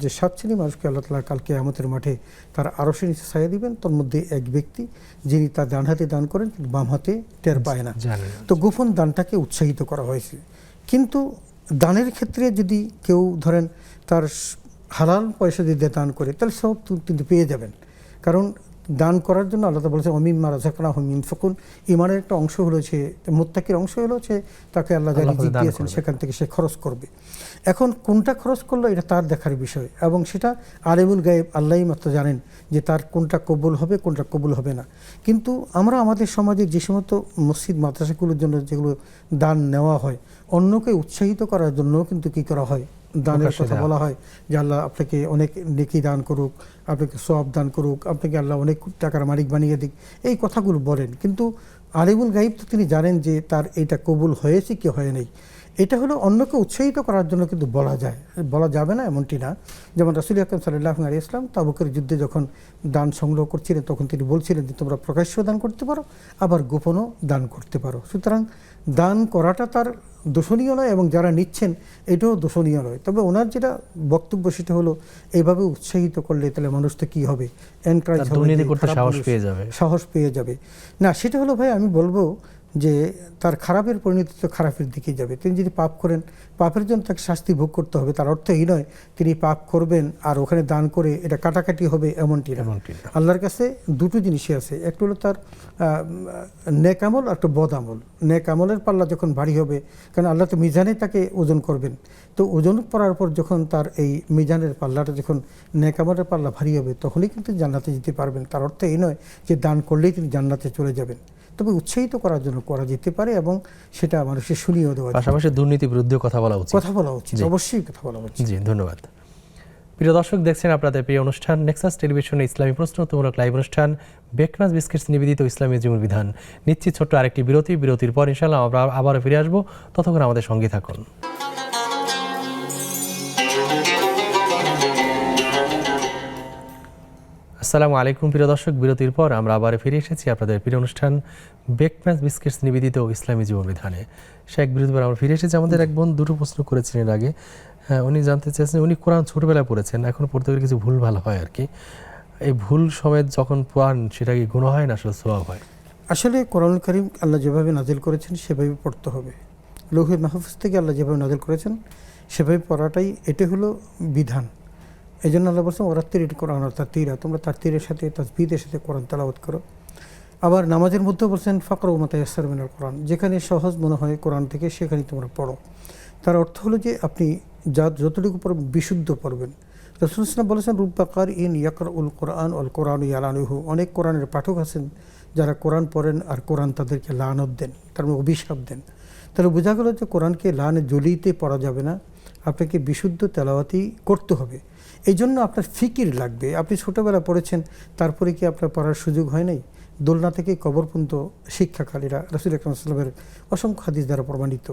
যে 7 শ্রেণীর মানুষকে আল্লাহ তাআলা কাল কিয়ামতের মাঠে তার আরশের নিচে ছায়া দিবেন, তার মধ্যে এক ব্যক্তি যিনি তার ডান হাতে দান করেন কিন্তু বাম হাতে টের পায় না। তো গোপন দানটাকে উৎসাহিত করা হয়েছে। কিন্তু দানের ক্ষেত্রে যদি কেউ ধরেন তার হালাল পয়সা দিয়ে দান করে তাহলে সব কিন্তু পেয়ে যাবেন, কারণ দান করার জন্য আল্লাহ তাআলা বলেছেন অমিম্মা রাযাকনাহুম ইউনফিকুন। ইমানের একটা অংশ হলো সে, মুত্তাকির অংশ হলো সে, তাকে আল্লাহ যা আল্লাহ রিজিক দান দিয়েছেন করবে। সেখান থেকে সে খরচ করবে। এখন কোনটা খরচ করলো এটা তার দেখার বিষয়, এবং সেটা আলিমুল গায়েব আল্লাহই মাত্র জানেন যে তার কোনটা কবুল হবে কোনটা কবুল হবে না। কিন্তু আমরা আমাদের সমাজে যে সমস্ত মসজিদ মাদ্রাসাগুলোর জন্য যেগুলো দান নেওয়া হয়, অন্যকে উৎসাহিত করার জন্য কিন্তু কি করা হয়, দানের প্রকাশ্যে কথা দেওয়া। বলা হয় যে আল্লাহ আপনাকে অনেক নেকি দান করুক, আপনাকে সওয়াব দান করুক, আপনাকে আল্লাহ অনেক টাকার মালিক বানিয়ে দিক, এই কথাগুলো বলেন। কিন্তু আলিমুল গাইব তো তিনি জানেন যে তার এটা কবুল হয়েছে কি হয় নাই। এটা হলো অন্যকে উৎসাহিত করার জন্য কিন্তু বলা যায়, বলা যাবে না এমনটি না। যেমন রাসূল আকরাম সাল্লাল্লাহু আলাইহি ওয়াসাল্লাম তাবুকের যুদ্ধে যখন দান সংগ্রহ করছিলেন তখন তিনি বলছিলেন যে তোমরা প্রকাশ্যেও দান করতে পারো, আবার গোপনও দান করতে পারো। সুতরাং দান করাটা তার দোষণীয় নয়, এবং যারা নিচ্ছেন এটাও দোষণীয় নয়। তবে ওনার যেটা বক্তব্য সেটা হলো এইভাবে উৎসাহিত করলে তাহলে মানুষ তো কী হবে, এনকারেজ তার হবে, দুর্নীতি যে করতে খারাপ সাহস মানুষ পেয়ে যাবে। সাহস পেয়ে যাবে। না, সেটা হলো ভাই আমি বলবো যে তার খারাপের পরিণতি তো খারাপের দিকে যাবে। তিনি যদি পাপ করেন, পাপের জন্য তাকে শাস্তি ভোগ করতে হবে। তার অর্থ এই নয় তিনি পাপ করবেন আর ওখানে দান করে এটা কাটাকাটি হবে, এমনটি না। আল্লাহর কাছে দুটো জিনিসই আছে, একটা হলো তার নেক আমল, একটা বদ আমল। নেক আমলের পাল্লা যখন ভারী হবে, কারণ আল্লাহ তো মিজানে তাকে ওজন করবেন, তো ওজন করার পর যখন তার এই মিজানের পাল্লাটা যখন নেক আমলের পাল্লা ভারী হবে, তখনই কিন্তু জান্নাতে যেতে পারবেন। তার অর্থ এই নয় যে দান করলেই তিনি জান্নাতে চলে যাবেন। তবে উৎসাহিত করার জন্য করা যেতে পারে, এবং সেটা মানুষের শুনিয়েও দেওয়া যায়। পাশাপাশি দুর্নীতি বিরুদ্ধে কথা বলা উচিত। কথা বলা উচিত, অবশ্যই কথা বলা উচিত। জি, ধন্যবাদ। প্রিয় দর্শক, দেখছেন আপনাদের প্রিয় অনুষ্ঠান নেক্সাস টেলিভিশনে ইসলামী প্রশ্নোত্তরমূলক লাইভ অনুষ্ঠান বেকনাস বিস্কিটস নিবেদিত ইসলামী জীবন বিধান। নিচ্ছি ছোট্ট আরেকটি বিরতির পর ইনশাআল্লাহ আমরা আবারও ফিরে আসবো। ততক্ষণ আমাদের সঙ্গে থাকুন। আসসালামু আলাইকুম প্রিয় দর্শক, বিরতির পর আমরা আবার ফিরে এসেছি আপনাদের প্রিয় অনুষ্ঠান বেকনাস বিস্কিটস নিবেদিত ইসলামী জীবন বিধানে। শেখ বিরতির পর আমরা ফিরে এসেছি। আমাদের এক বোন দুটো প্রশ্ন করেছেন এর আগে। হ্যাঁ, উনি জানতে চেয়েছেন, উনি কোরআন ছোটবেলায় পড়েছেন, এখন পড়তে গেলে কিছু ভুল ভালো হয় আর কি। এই ভুল সমেত যখন পড়ান সেটা কি গুনাহ হয় না আসলে সওয়াব হয়? আসলে কোরআনুল কারীম আল্লাহ যেভাবে নাজিল করেছেন সেভাবে পড়তে হবে। লৌহে মাহফুজ থেকে আল্লাহ যেভাবে নাজিল করেছেন সেভাবে পড়াটাই এটা হলো বিধান। এই জন্য আল্লাহ বলছেন ওরাত্তির কোরআন তারতিলা, তোমরা তারতিলের সাথে তাসবিদের সাথে কোরআন তেলাওয়াত করো। আবার নামাজের মধ্যেও বলছেন ফাকরা মা তায়াসসারা মিনাল কোরআন, যেখানে সহজ মনে হয় কোরআন থেকে সেখানে তোমরা পড়ো। তার অর্থ হলো যে আপনি যতটুকু পড়বেন বিশুদ্ধ পড়বেন। রাসূল সাল্লাল্লাহু বলেছেন রুব্বা কারিইন ইয়াকরাউল কোরআন ওয়াল কোরআনু ইয়ালানুহু, অনেক কোরআনের পাঠক আছেন যারা কোরআন পড়েন আর কোরআন তাদেরকে লানত দেন, তার মানে অভিশাপ দেন। তাহলে বোঝা গেল যে কোরআনকে লানে জলিতে পড়া যাবে না, আপনাকে বিশুদ্ধ তেলাওয়াতি করতে হবে। এই জন্য আপনার ফিকির লাগবে। আপনি ছোটোবেলা পড়েছেন, তারপরে কি আপনার পড়ার সুযোগ হয় নাই? দোলনা থেকে কবর পর্যন্ত শিক্ষাকারীরা রাসূল আকরাম সাল্লাল্লাহু আলাইহি ওয়াসাল্লামের অসংখ্য হাদিস দ্বারা প্রমাণিত।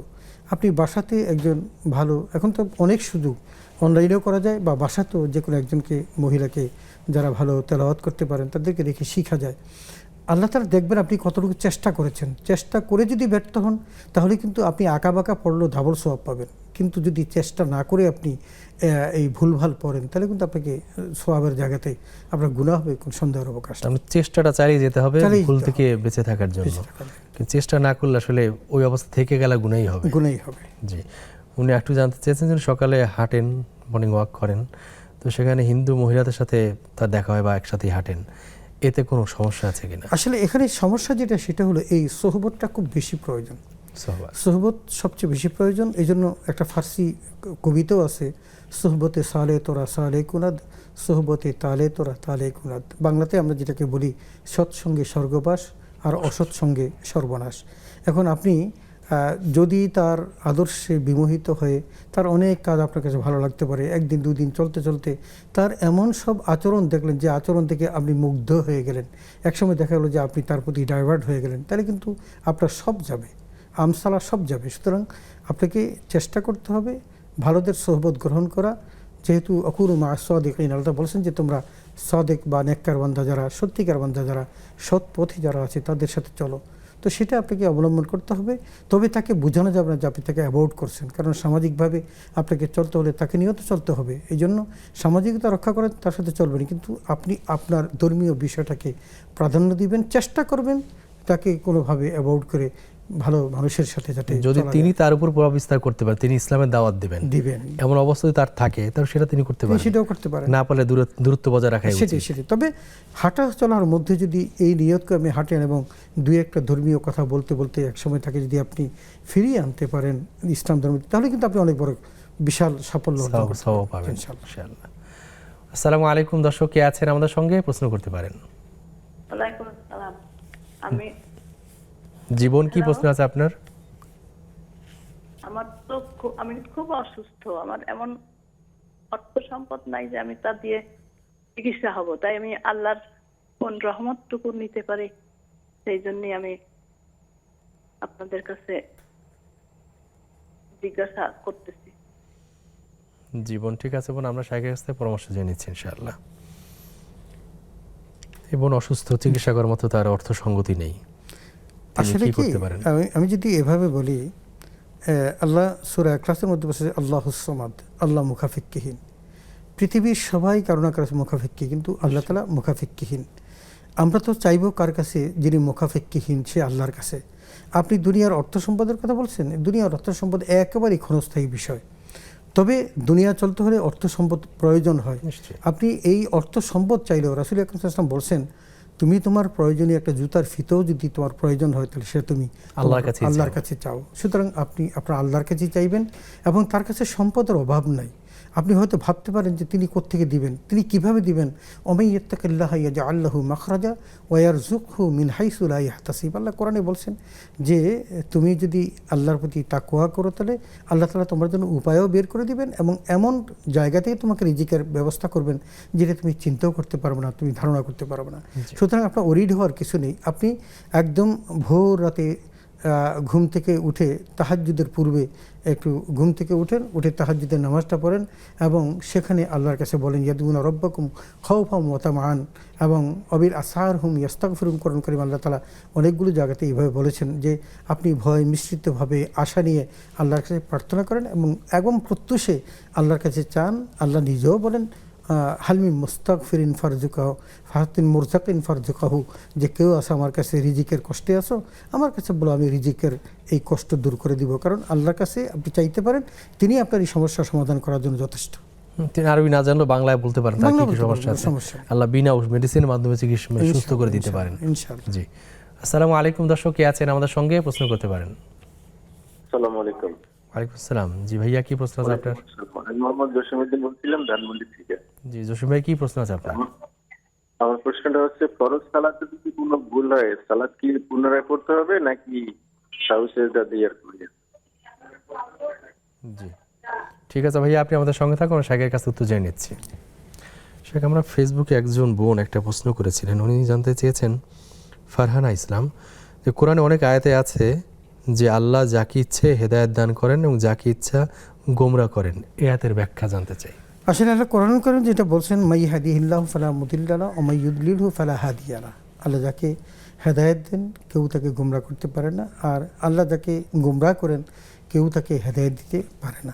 আপনি বাসাতে একজন ভালো, এখন তো অনেক সুযোগ, অনলাইনেও করা যায়, বা বাসাতেও যে কোনো একজনকে মহিলাকে যারা ভালো তেলাওয়াত করতে পারেন তাদেরকে রেখে শেখা যায়। আল্লাহ তাআলা দেখবেন আপনি কতটুকু চেষ্টা করেছেন। চেষ্টা করে যদি ব্যর্থ হন তাহলে কিন্তু আপনি আঁকাবাঁকা পড়লেও ডাবল সওয়াব পাবেন। কিন্তু যদি চেষ্টা না করে আপনি এই ভুলভাল পড়েন তাহলে কিন্তু আপনাকে সওয়াবের জায়গাতে আপনার গুনাহ হবে, কোনো সন্দেহের অবকাশ নেই। আমরা চেষ্টাটা চালিয়ে যেতে হবে ভুল থেকে বেঁচে থাকার জন্য। কিন্তু চেষ্টা না করলে আসলে ওই অবস্থা থেকে গেলে গুনাহই হবে। গুনাহই হবে। জি, উনি একটু জানতে চেয়েছেন যে সকালে হাঁটেন, মর্নিং ওয়াক করেন, তো সেখানে হিন্দু মহিলাদের সাথে তার দেখা হয় বা একসাথেই হাঁটেন, এতে কোনো সমস্যা আছে কিনা? আসলে এখানে সমস্যা যেটা সেটা হলো এই সোহবতটা খুব বেশি প্রয়োজন। সোহবত সবচেয়ে বেশি প্রয়োজন। এই জন্য একটা ফার্সি কবিতাও আছে, সোহবতে সালে তোরা সালে কুনাদ, সোহবতে তালে তোরা তালে কুনাদ। বাংলাতে আমরা যেটাকে বলি সৎসঙ্গে স্বর্গবাস আর অসৎসঙ্গে সর্বনাশ। এখন আপনি যদি তার আদর্শে বিমোহিত হয়ে তার অনেক কাজ আপনার কাছে ভালো লাগতে পারে, একদিন দুদিন চলতে চলতে তার এমন সব আচরণ দেখলেন যে আচরণ থেকে আপনি মুগ্ধ হয়ে গেলেন, একসময় দেখা গেলো যে আপনি তার প্রতি ডাইভার্ট হয়ে গেলেন, তাহলে কিন্তু আপনার সব যাবে, আমসালা সব যাবে। সুতরাং আপনাকে চেষ্টা করতে হবে ভালোদের সোহবত গ্রহণ করা। যেহেতু অকুরু মা সাদিকিন, আল্লাহ বলছেন যে তোমরা সাদেক বা নেককার বান্দা যারা, সত্যিকার বান্দা যারা, সৎ পথে যারা আছে তাদের সাথে চলো। তো সেটা আপনাকে অবলম্বন করতে হবে। তবে তাকে বোঝানো যাবে না যে আপনি তাকে অ্যাভয়েড করছেন, কারণ সামাজিকভাবে আপনাকে চলতে হলে তাকে নিয়েও তো চলতে হবে। এই জন্য সামাজিকতা রক্ষা করেন, তার সাথে চলবেন, কিন্তু আপনি আপনার ধর্মীয় বিষয়টাকে প্রাধান্য দিবেন, চেষ্টা করবেন তাকে কোনোভাবে অ্যাভয়েড করে ভালো মানুষের সাথে যাতে যদি চলা তিনি যায়, তার উপর প্রভাব বিস্তার করতে পারেন, তিনি ইসলামের দাওয়াত দিবেন, দিবেন, এমন অবস্থা যদি তার থাকে তাহলে সেটা তিনি করতে তিনি পারেন, সেটাও করতে পারেন। না পারলে দূরত্ব বজায় রাখাই উচিত। সেটাই। তবে হাঁটা চলার মধ্যে যদি এই নিয়তকে আমি হাঁটেন এবং দুই একটা ধর্মীয় কথা বলতে বলতে একসময় তাকে যদি আপনি ফিরিয়ে আনতে পারেন ইসলাম ধর্ম, তাহলে কিন্তু আপনি অনেক বড় বিশাল সাফল্য অর্জন করতে সওয়াব পারবেন, পাবেন ইনশাআল্লাহ। ইনশাআল্লাহ। আসসালামু আলাইকুম, দর্শক কে আছেন আমাদের সঙ্গে প্রশ্ন করতে পারেন। ওয়ালাইকুম আসসালাম। আমি জীবন কি প্রশ্ন আছে আপনার? আমার তো আমি খুব অসুস্থ, আমার এমন অর্থ সম্পদ নাই যে আমি তা দিয়ে চিকিৎসা হব, তাই আমি আল্লাহর কোন রহমতটুকু নিতে পারি সেই জন্যই আমি আপনাদের কাছে জিজ্ঞাসা করতেছি। জীবন ঠিক আছে বোন, আমরা শাইখের কাছ থেকে পরামর্শ জেনে নিচ্ছি ইনশাআল্লাহ। এই বোন অসুস্থ, চিকিৎসা করার মতো তার অর্থ সঙ্গতি নেই, তিনি আসলে কি কি করতে পারেন? আমি যদি এভাবে বলি, আল্লাহ সূরা ইখলাসের মধ্যে বলছে আল্লাহুস সামাদ, আল্লাহ মুখাফিক্কিহীন। পৃথিবীর সবাই কারো না কারো মুখাফিক্কি, কিন্তু আল্লাহ তাআলা মুখাফিক্কিহীন। আমরা তো চাইবো কার কাছে? যিনি মুখাফিক্কিহীন, সে আল্লাহর কাছে। আপনি দুনিয়ার অর্থ সম্পদের কথা বলছেন, দুনিয়ার অর্থ সম্পদ একেবারেই ক্ষণস্থায়ী বিষয়। তবে দুনিয়া চলতে হলে অর্থ সম্পদ প্রয়োজন হয়। নিশ্চয়ই। আপনি এই অর্থ সম্পদ চাইলেও রাসূল আকরাম সাল্লাল্লাহু আলাইহি ওয়াসাল্লাম বলছেন, তুমি তোমার প্রয়োজনীয় একটা জুতার ফিতেও যদি তোমার প্রয়োজন হয়, তাহলে সেটা তুমি আল্লাহর কাছে চাও। সুতরাং আপনি আপনার আল্লাহর কাছে চাইবেন, এবং তার কাছে সম্পদের অভাব নাই। আপনি হয়তো ভাবতে পারেন যে তিনি কোত্থেকে দিবেন, তিনি কিভাবে দিবেন। ওমাই ইয়াত্তাকিল্লাহা ইয়াজআল লাহু মাখরাজা ওয়া ইয়ারযুকহু মিন হাইসু লা ইয়াহতাসিব। আল্লাহ কোরআনে বলছেন যে তুমি যদি আল্লাহর প্রতি তাকওয়া করো, তাহলে আল্লাহ তাআলা তোমার জন্য উপায়ও বের করে দিবেন, এবং এমন জায়গা থেকে তোমাকে রিজিকের ব্যবস্থা করবেন যেটা তুমি চিন্তাও করতে পারবে না, তুমি ধারণা করতে পারবে না। সুতরাং আপনার ওরিড হওয়ার কিছু নেই। আপনি একদম ভোর রাতে ঘুম থেকে উঠে তাহাজ্জুদের পূর্বে একটু ঘুম থেকে উঠে তাহাজ্জুদের নামাজটা পড়েন, এবং সেখানে আল্লাহর কাছে বলেন ইয়াদউনা রাব্বাকুম খাউফাম ওয়া তামআন, এবং অবিল আসহার হুম ইয়াস্তাগফিরুন। কোরআন কারীম আল্লাহ তাআলা অনেকগুলো জায়গাতে এইভাবে বলেছেন যে আপনি ভয় মিশ্রিতভাবে আশা নিয়ে আল্লাহর কাছে প্রার্থনা করেন, এবং একদম প্রত্যুষে আল্লাহর কাছে চান। আল্লাহ নিজেও বলেন হালমি মুস্তাগফিরিন ফারজুকাহু ফাহাতিন মুরজাকিন ফারজুকাহু, যে কেউ আসো আমার কাছে রিজিকের কষ্টে আসো, আমার কাছে বলো আমি রিজিকের এই কষ্ট দূর করে দিব। কারণ আল্লাহর কাছে আপনি চাইতে পারেন, তিনি আপনার এই সমস্যার সমাধান করার জন্য যথেষ্ট। তিনি আরবি না জানলেও বাংলায় বলতে পারেন তার কি সমস্যা আছে, আল্লাহ বিনা মেডিসিনের মাধ্যমে চিকিৎসা সুস্থ করে দিতে পারেন ইনশাআল্লাহ। জি। আসসালামু আলাইকুম, দর্শক কে আছেন আমাদের সঙ্গে প্রশ্ন করতে পারেন। আসসালামু আলাইকুম। ওয়ালাইকুম আসসালাম। জি ভাইয়া, কি প্রশ্ন আছে আপনার? আমি মোহাম্মদ জসিমউদ্দিন বলছিলাম ধানমন্ডি থেকে। জি জসিম ভাই, কি প্রশ্ন আছে আপনার? আমার প্রশ্নটা হচ্ছে, ফরজ সালাতে যদি কোনো ভুল হয়, সালাত কি পুনরায় পড়তে হবে নাকি সাহু সেজদা দিয়ে আর করি? জি ঠিক আছে ভাইয়া, আপনি আমাদের সঙ্গে থাকুন, শাইখের কাছে উত্তর জেনে নিচ্ছি। শাইখ, আমরা ফেসবুকে একজন বোন একটা প্রশ্ন করেছিলেন, উনি জানতে চেয়েছেন, ফারহানা ইসলাম, যে কোরআনে অনেক আয়াতে আছে যে আল্লাহ যাকে ইচ্ছে হেদায়েত দান করেন এবং যাকে ইচ্ছা গোমরা করেন, এই আয়াতের ব্যাখ্যা জানতে চাই। আসলে আল্লাহ কোরআন কারীম যেটা বলছেন, মাই হাদিহিল্লাহু ফালা মুদিল্লা লাহু ওয়া মাই ইউদ্লিলহু ফালা হাদিয়া লাহু। আল্লাহ যাকে হেদায়েত দেন কেউ তাকে গোমরাহ করতে পারে না, আর আল্লাহ যাকে গোমরাহ করেন কেউ তাকে হেদায়েত দিতে পারে না।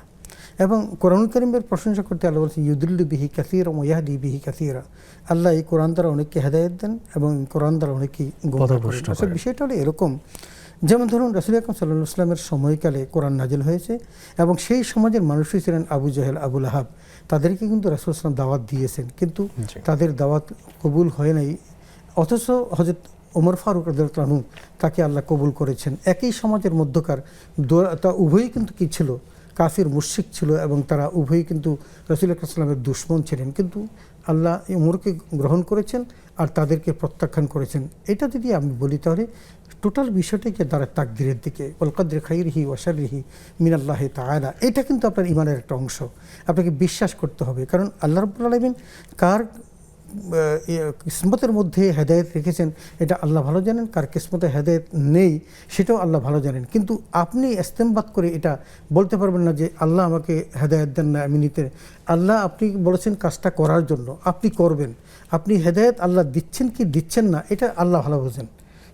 এবং কোরআন কারীমের প্রশংসা করতে আল্লাহ বলছেন ইউদিল্লু বিহি কাসীরা ওয়া ইয়াহদি বিহি কাসীরা। আল্লাহ এই কোরআন দ্বারা অনেককে হেদায়েত দেন এবং কোরআন দ্বারা অনেককেই গোমরাহ করেন। আসলে বিষয়টা হলো এরকম, যেমন ধরুন রাসূল আকরাম সাল্লাল্লাহু আলাইহি ওয়াসাল্লামের সময়কালে কোরআন নাজিল হয়েছে, এবং সেই সমাজের মানুষই ছিলেন আবু জাহেল, আবু লাহাব। তাদেরকে কিন্তু রাসূল সাল্লাল্লাহু আলাইহি ওয়াসাল্লাম দাওয়াত দিয়েছেন, কিন্তু তাদের দাওয়াত কবুল হয় নাই। অথচ হযরত ওমর ফারুক রাদিয়াল্লাহু আনহু তাকে আল্লাহ কবুল করেছেন। একই সমাজের মধ্যকার তা উভয়ই কিন্তু কি ছিল, কাফির মুশরিক ছিল, এবং তারা উভয়ই কিন্তু রাসূল আকরাম সাল্লাল্লাহু আলাইহি ওয়াসাল্লামের দুশমন ছিলেন। কিন্তু আল্লাহ ওমরকে গ্রহণ করেছেন আর তাদেরকে প্রত্যাখ্যান করেছেন। এটা যদি আমি বলি তাহলে টোটাল বিষয়টাকে দ্বারা তাকদিরের দিকে, ওয়াল কদরি খাইরিহি ওয়া শাররিহি মিনাল্লাহি তাআলা। এটা কিন্তু আপনার ঈমানের একটা অংশ, আপনাকে বিশ্বাস করতে হবে। কারণ আল্লাহ রাব্বুল আলামিন কার কিসমতের মধ্যে হেদায়েত রেখেছেন এটা আল্লাহ ভালো জানেন, কার কিসমতে হেদায়েত নেই সেটাও আল্লাহ ভালো জানেন। কিন্তু আপনি ইস্তেমবাত করে এটা বলতে পারবেন না যে আল্লাহ আমাকে হেদায়েত দেন না, আমি নিতে। আল্লাহ আপনি বলেছেন কাজটা করার জন্য, আপনি করবেন। আপনি হেদায়েত আল্লাহ দিচ্ছেন কি দিচ্ছেন না এটা আল্লাহ ভালো বোঝেন।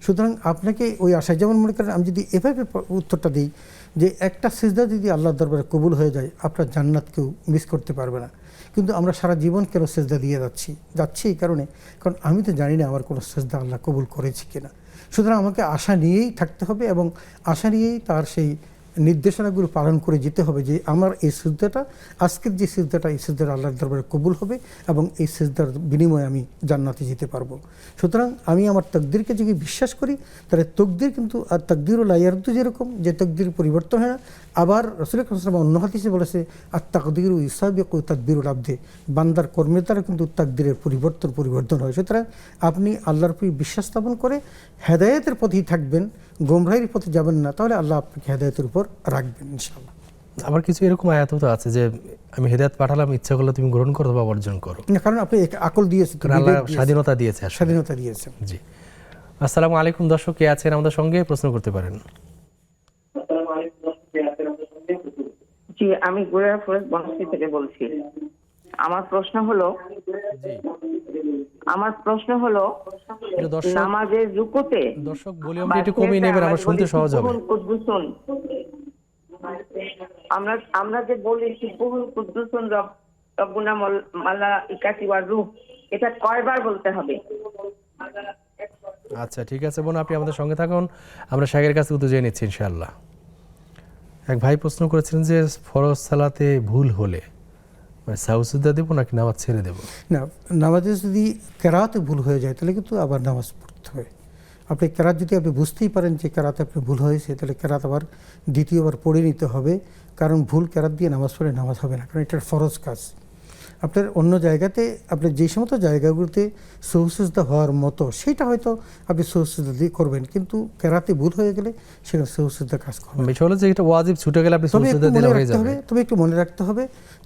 সুতরাং আপনাকে ওই আশায়, যেমন মনে করেন আমি যদি এভাবে উত্তরটা দিই যে একটা সিজদা যদি আল্লাহর দরবারে কবুল হয়ে যায়, আপনার জান্নাত কেউ মিস করতে পারবে না। কিন্তু আমরা সারা জীবন কেন সিজদা দিয়ে যাচ্ছি এই কারণে, কারণ আমি তো জানি না আমার কোনো সিজদা আল্লাহ কবুল করেছি কিনা। সুতরাং আমাকে আশা নিয়েই থাকতে হবে এবং আশা নিয়েই তার সেই নির্দেশনাগুলো পালন করে যেতে হবে যে আমার এই সিজদাটা, আজকের যে সিজদাটা, এই সিজদাটা আল্লাহর দরবারে কবুল হবে এবং এই সিজদার বিনিময়ে আমি জান্নাতে যেতে পারবো। সুতরাং আমি আমার তাকদীরকে যদি বিশ্বাস করি তাহলে তকদির কিন্তু আর তাকদিরুল ইয়ারদু, যেরকম যে তকদির পরিবর্তন হয় না, আবার রাসূল আকরাম সাল্লাল্লাহু আলাইহি ওয়াসাল্লাম অন্য হাদিসে বলেছে আর তাকদিরু ইসাবিকু তাদবিরুল আবদে, বান্দার কর্মের দ্বারা কিন্তু তাকদিরের পরিবর্তন হয়। সুতরাং আপনি আল্লাহর প্রতি বিশ্বাস স্থাপন করে হেদায়েতের পথেই থাকবেন, গোমরাহির পথে যাবেন না, তাহলে আল্লাহ আপনাকে হেদায়েতের উপর রাখবেন ইনশাআল্লাহ। আবার কিছু এরকম আয়াতও তো আছে যে আমি হেদায়েত পাঠালাম, ইচ্ছা করলে তুমি গ্রহণ করো বা বর্জন করো, না, কারণ আপনি আকল দিয়েছেন, কারণ আল্লাহ স্বাধীনতা দিয়েছে আসলে। স্বাধীনতা দিয়েছেন। জি, আসসালামু আলাইকুম দর্শক, কে আছেন আমাদের সঙ্গে প্রশ্ন করতে পারেন। জি, আমি গুড়িয়া ফরেস্ট বনশ্রী থেকে বলছি। আমার প্রশ্ন হলো প্রিয় দর্শক, নামাজের রুকুতে দর্শক ভলিউমটা একটু কমিয়ে নেবেন, আমার শুনতে সহজ হবে। আমরা যে বলি সুবহুল কুদ্দুসুন রব্বুনা মালাইকাতি ওয়ার রূহ, এটা কয়বার বলতে হবে? আচ্ছা ঠিক আছে বোন, আপনি আমাদের সঙ্গে থাকুন, আমরা শাহের কাছে উত্তর জেনে নিচ্ছি ইনশাআল্লাহ। এক ভাই প্রশ্ন করেছিলেন যে ফরজ সালাতে ভুল হলে মানে সাউসুদা দেবো নাকি নামাজ ছেড়ে দেবো? না, নামাজে যদি কেরাতে ভুল হয়ে যায় তাহলে কিন্তু আবার নামাজ পড়তে হবে। আপনি কেরাত যদি আপনি বুঝতেই পারেন যে কেরাতে আপনি ভুল হয়েছে, তাহলে কেরাত আবার দ্বিতীয়বার পড়ে নিতে হবে, কারণ ভুল কেরাত দিয়ে নামাজ পড়ে নামাজ হবে না, কারণ এটার ফরজ কাজ। আপনার অন্য জায়গাতে আপনি যে সমস্ত জায়গাগুলোতে সৌসুজদা হওয়ার মতো সেটা হয়তো আপনি সৌসুজদা দিয়ে করবেন, কিন্তু কেরাতে ভুল হয়ে গেলে সেটা সৌসুজদা কাজ করবে। বিষয় হলো যে এটা ওয়াজিব ছুটে গেলে আপনি সৌসুদা দিলে হয়ে যাবে। তবে একটু মনে রাখতে হবে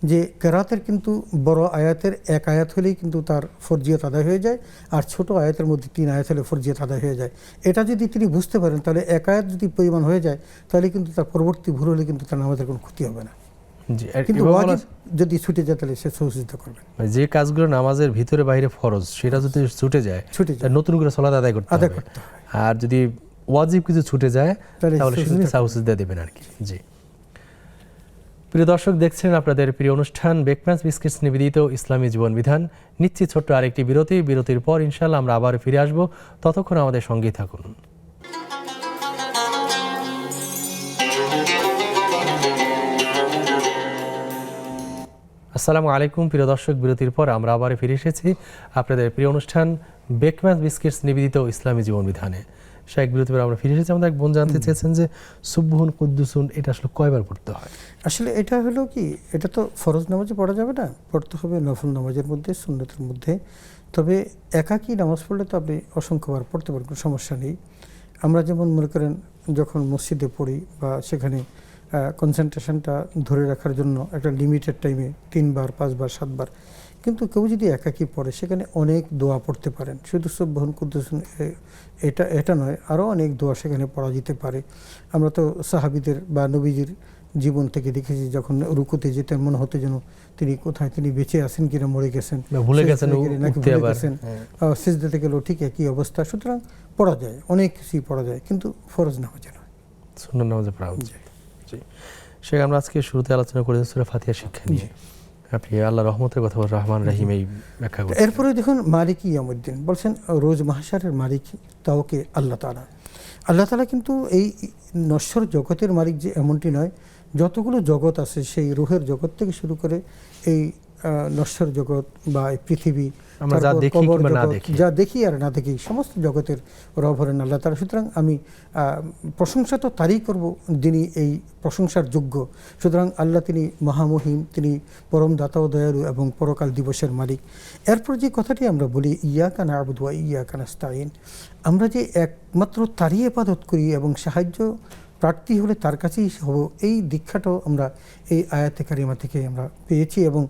যে কেরাতের কিন্তু বড় আয়াতের এক আয়াত হলেই কিন্তু তার ফরজিয়ত আদায় হয়ে যায়, আর ছোট আয়াতের মধ্যে 3 আয়াত হলে ফরজিয়ত আদায় হয়ে যায়। এটা যদি তিনি বুঝতে পারেন তাহলে এক আয়াত যদি পরিমাণ হয়ে যায় তাহলে কিন্তু তার পরবর্তী ভুল হলে কিন্তু তার নামাজের কোনো ক্ষতি হবে না। কিন্তু ওয়াজিব যদি ছুটে যায় তাহলে সে সৌসুজদা করবে। যে কাজগুলো নামাজের ভিতরে বাইরে ফরজ সেটা যদি ছুটে যায় নতুন করে সালাত আদায় করতে হবে, আর যদি ওয়াজিব কিছু ছুটে যায় তাহলে সেখানে সাউসুজদা দেবেন আর কি। জি, প্রিয় দর্শক, দেখছেন আপনাদের প্রিয় অনুষ্ঠান বেকম্যান্স বিস্কিটস নিবেদিত ইসলামী জীবন বিধান। নিচ্ছি ছোট্ট আরেকটি বিরতির পর ইনশাআল্লাহ আমরা আবার ফিরে আসবো, ততক্ষণ আমাদের সঙ্গেই থাকুন। আসসালামু আলাইকুম প্রিয় দর্শক, বিরতির পর আমরা আবার ফিরে এসেছি আপনাদের প্রিয় অনুষ্ঠান বেকম্যান্স বিস্কিটস নিবেদিত ইসলামী জীবন বিধানে। শেখ, বিরতির পর আমরা ফিরে এসেছি। আমাদের এক বোন জানতে চেয়েছেন যে সুবহুন কুদ্দুসুন এটা আসলে কয়বার পড়তে হয়? আসলে এটা হলো কি, এটা তো ফরজ নামাজে পড়া যাবে না, পড়তে হবে নফল নামাজের মধ্যে, সুন্নতের মধ্যে। তবে একাকী নামাজ পড়লে তো আপনি অসংখ্যবার পড়তে পারেন, কোনো সমস্যা নেই। আমরা যেমন মনে করেন যখন মসজিদে পড়ি বা সেখানে কনসেন্ট্রেশনটা ধরে রাখার জন্য একটা লিমিটেড টাইমে 3 বার 5 বার 7 বার, কিন্তু কেউ যদি একাকী পড়ে সেখানে অনেক দোয়া পড়তে পারেন, শুধু সুবহান কুদ্দুসুন এটা নয়, আরও অনেক দোয়া সেখানে পড়া যেতে পারে। আমরা তো সাহাবীদের বা নবীজির জীবন থেকে দেখেছি যখন রুকুতে যেতেন মনে হতো যেন তিনি কোথায়, তিনি বেঁচে আছেন কিনা মরে গেছেন, ভুলে গেছেন, সিজদাতে গেলেও ঠিক একই অবস্থা। সুতরাং পড়া যায়, অনেক কিছুই পড়া যায়, কিন্তু ফরজ নামাজে নয়, সুন্নাত নামাজে পড়া উচিত। জি, শেখ, আমরা আজকে শুরুতে আলোচনা করেছি সূরা ফাতিহা শিক্ষা নিয়ে। আপনি আল্লাহ রহমতের কথা বলেন, রহমান রহিম এই ব্যাখ্যা করছেন। এরপরে দেখুন মালিক ইয়াউমিদ্দিন বলছেন, রোজ মাহশারের মালিক তাওকে আল্লাহ তাআলা কিন্তু এই নশ্বর জগতের মালিক যে এমনটি নয়, যতগুলো জগৎ আছে সেই রুহের জগৎ থেকে শুরু করে এই নশ্বর জগৎ বা এই পৃথিবী, আমরা যা দেখি কিংবা না দেখি, যা দেখি আর না দেখি, সমস্ত জগতের রব হলেন আল্লাহ তাআলা। সুতরাং আমি প্রশংসা তো তারই করব যিনি এই প্রশংসার যোগ্য। সুতরাং আল্লাহ তিনি মহামহিম, তিনি পরম দাতা ও দয়ালু এবং পরকাল দিবসের মালিক। এরপর যে কথাটি আমরা বলি ইয়াকা না'বুদু ওয়া ইয়াকা নাস্তাঈন, আমরা যে একমাত্র তারই ইবাদত করি এবং সাহায্য প্রার্থী হলে তার কাছেই হব, এই দীক্ষাটাও আমরা এই আয়াতে কারিমা থেকে আমরা পেয়েছি এবং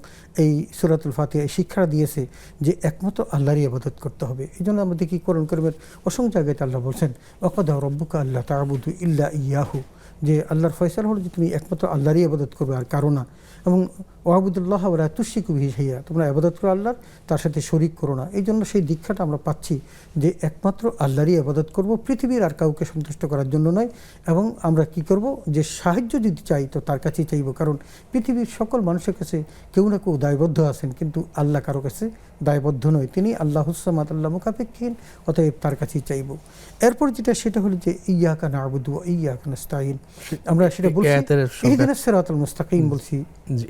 এই সূরাতুল ফাতিহা এই শিক্ষাটা দিয়েছে যে একমাত্র আল্লাহরই ইবাদত করতে হবে। এই জন্য আমরা দেখি কোরআন কারিমের অসংখ্য জায়গায় আল্লাহ বলছেন ওয়াকাদা রাব্বুকা আল্লা তা'বুদু ইল্লা ইয়াহু, যে আল্লাহর ফয়সালা হলো যে তুমি একমাত্র আল্লাহরই ইবাদত করবে আর কারো না। এবং ওয়াবুদুল্লাহ ওয়া তুশরিকু বিহি শাইআ, তোমরা ইবাদত করো আল্লাহর, তার সাথে শরীক করো না। এই জন্য সেই দীক্ষাটা আমরা পাচ্ছি যে একমাত্র আল্লাহরই ইবাদত করব, পৃথিবীর আর কাউকে সন্তুষ্ট করার জন্য নয়। এবং আমরা কি করব, যে সাহায্য যদি চাই তো তার কাছেই চাইব, কারণ পৃথিবীর সকল মানুষের কাছে কেউ না কেউ দায়বদ্ধ আছেন, কিন্তু আল্লাহ কারো কাছে দায়বদ্ধ নয়, তিনি আল্লাহুস সামাদ, আল্লাহ মুকাফিকিন, অতএব তার কাছেই চাইব। এরপর যেটা সেটা হলো যে ইয়াকা না'বুদু ওয়া ইয়াকা নাস্তাঈন, আমরা সেটা বলছি ইহদিনাস সিরাতাল মুস্তাকিম বলছি।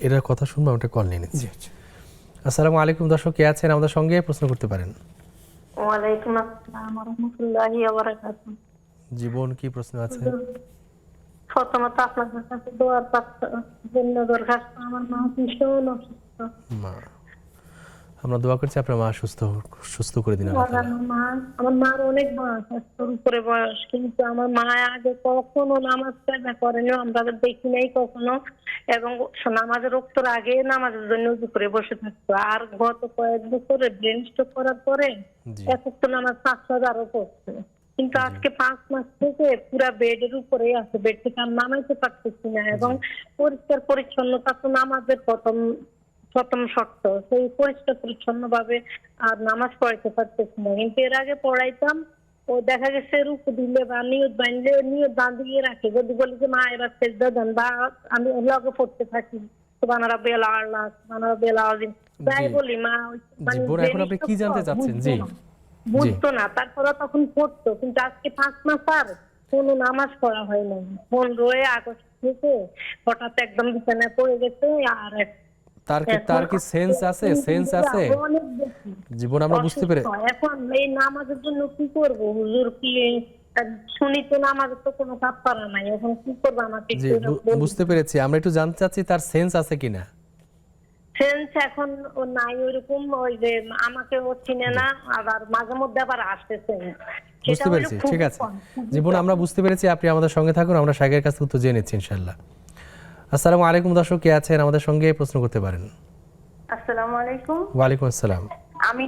এটার কথা শুনবো, ওটা কল নিয়ে নিচ্ছি। জি আচ্ছা। আসসালামু আলাইকুম দর্শক, কে আছেন আমাদের সঙ্গে প্রশ্ন করতে পারেন। ওয়ালাইকুম আসসালাম ওয়া রাহমাতুল্লাহি ওয়া বারাকাতুহু। জীবন কি প্রশ্ন আছে? প্রথমত আপনার কাছে দোয়ার জন্য দরখাস্ত, আমার মা ভীষণ অসুস্থ। মা, আমরা দোয়া করছি আপনার মা সুস্থ করে দিন আল্লাহ তাআলা। আমার মার অনেক বয়স, 70 উপরে বয়স, কিন্তু আমার মা আগে কখনো নামাজ কাজা করেনি, আমরা দেখি নাই কখনো। এবং নামাজের রক্তর আগে নামাজের জন্য উজু করে বসে থাকতো। আর গত কয়েক বছরে ব্রেন স্ট্রোক করার পরে এক ওয়াক্ত নামাজ 5,000 পড়ছে। কিন্তু আজকে 5 মাস থেকে পুরা বেডের উপরে আছে, বেড থেকে আর নামাইতে পারতেছি না। এবং পরিষ্কার পরিচ্ছন্নতা তো নামাজের প্রথম শর্ত, সেই পরিষ্কার পরিচ্ছন্ন ভাবে আর নামাজ পড়াইতে পারতেছি না। কিন্তু এর আগে পড়াইতাম, ও দেখা গেছে রুকু দিলে বা নিয়ত বাঁধিয়ে রাখে, যদি বলি যে মা এবার সেজদা দেন, বা আমি লগে পড়তে থাকি সুবহান রাব্বিয়াল আ'লা, সুবহান রাব্বিয়াল আযীম, তাই বলি মা এখন আপনি কি জানতে চাচ্ছেন? জি বুঝতো না, তারপরে তখন পড়তো। কিন্তু আজকে 5 মাস আর কোনো নামাজ পড়া হয় না। 15 আগস্ট থেকে হঠাৎ একদম বিছানায় পড়ে গেছে। আর তার কি সেন্স আছে? জীবন আমরা বুঝতে পেরে এখন এই নামাজের জন্য কি করব হুজুর? কি শুনি তো নামাজের তো কোনো কাফারা নাই, এখন কি করব? আমাকে বুঝতে পেরেছি, আমরা একটু জানতে চাচ্ছি তার সেন্স আছে কিনা। সেন্স এখন ও নাই ওইরকম, ওই যে আমাকে ও চিনে না, আবার মাঝে মধ্যে আবার আসতেছে। বুঝতে পেরেছি, ঠিক আছে জীবন, আমরা বুঝতে পেরেছি। আপনি আমাদের সঙ্গে থাকুন, আমরা শাইখের কাছ থেকে উত্তর জেনে নিচ্ছি ইনশাআল্লাহ। আসসালামু আলাইকুম দর্শক, কে আছেন আমাদের সঙ্গে প্রশ্ন করতে পারেন। আসসালামু আলাইকুম। ওয়ালাইকুম আসসালাম। আমি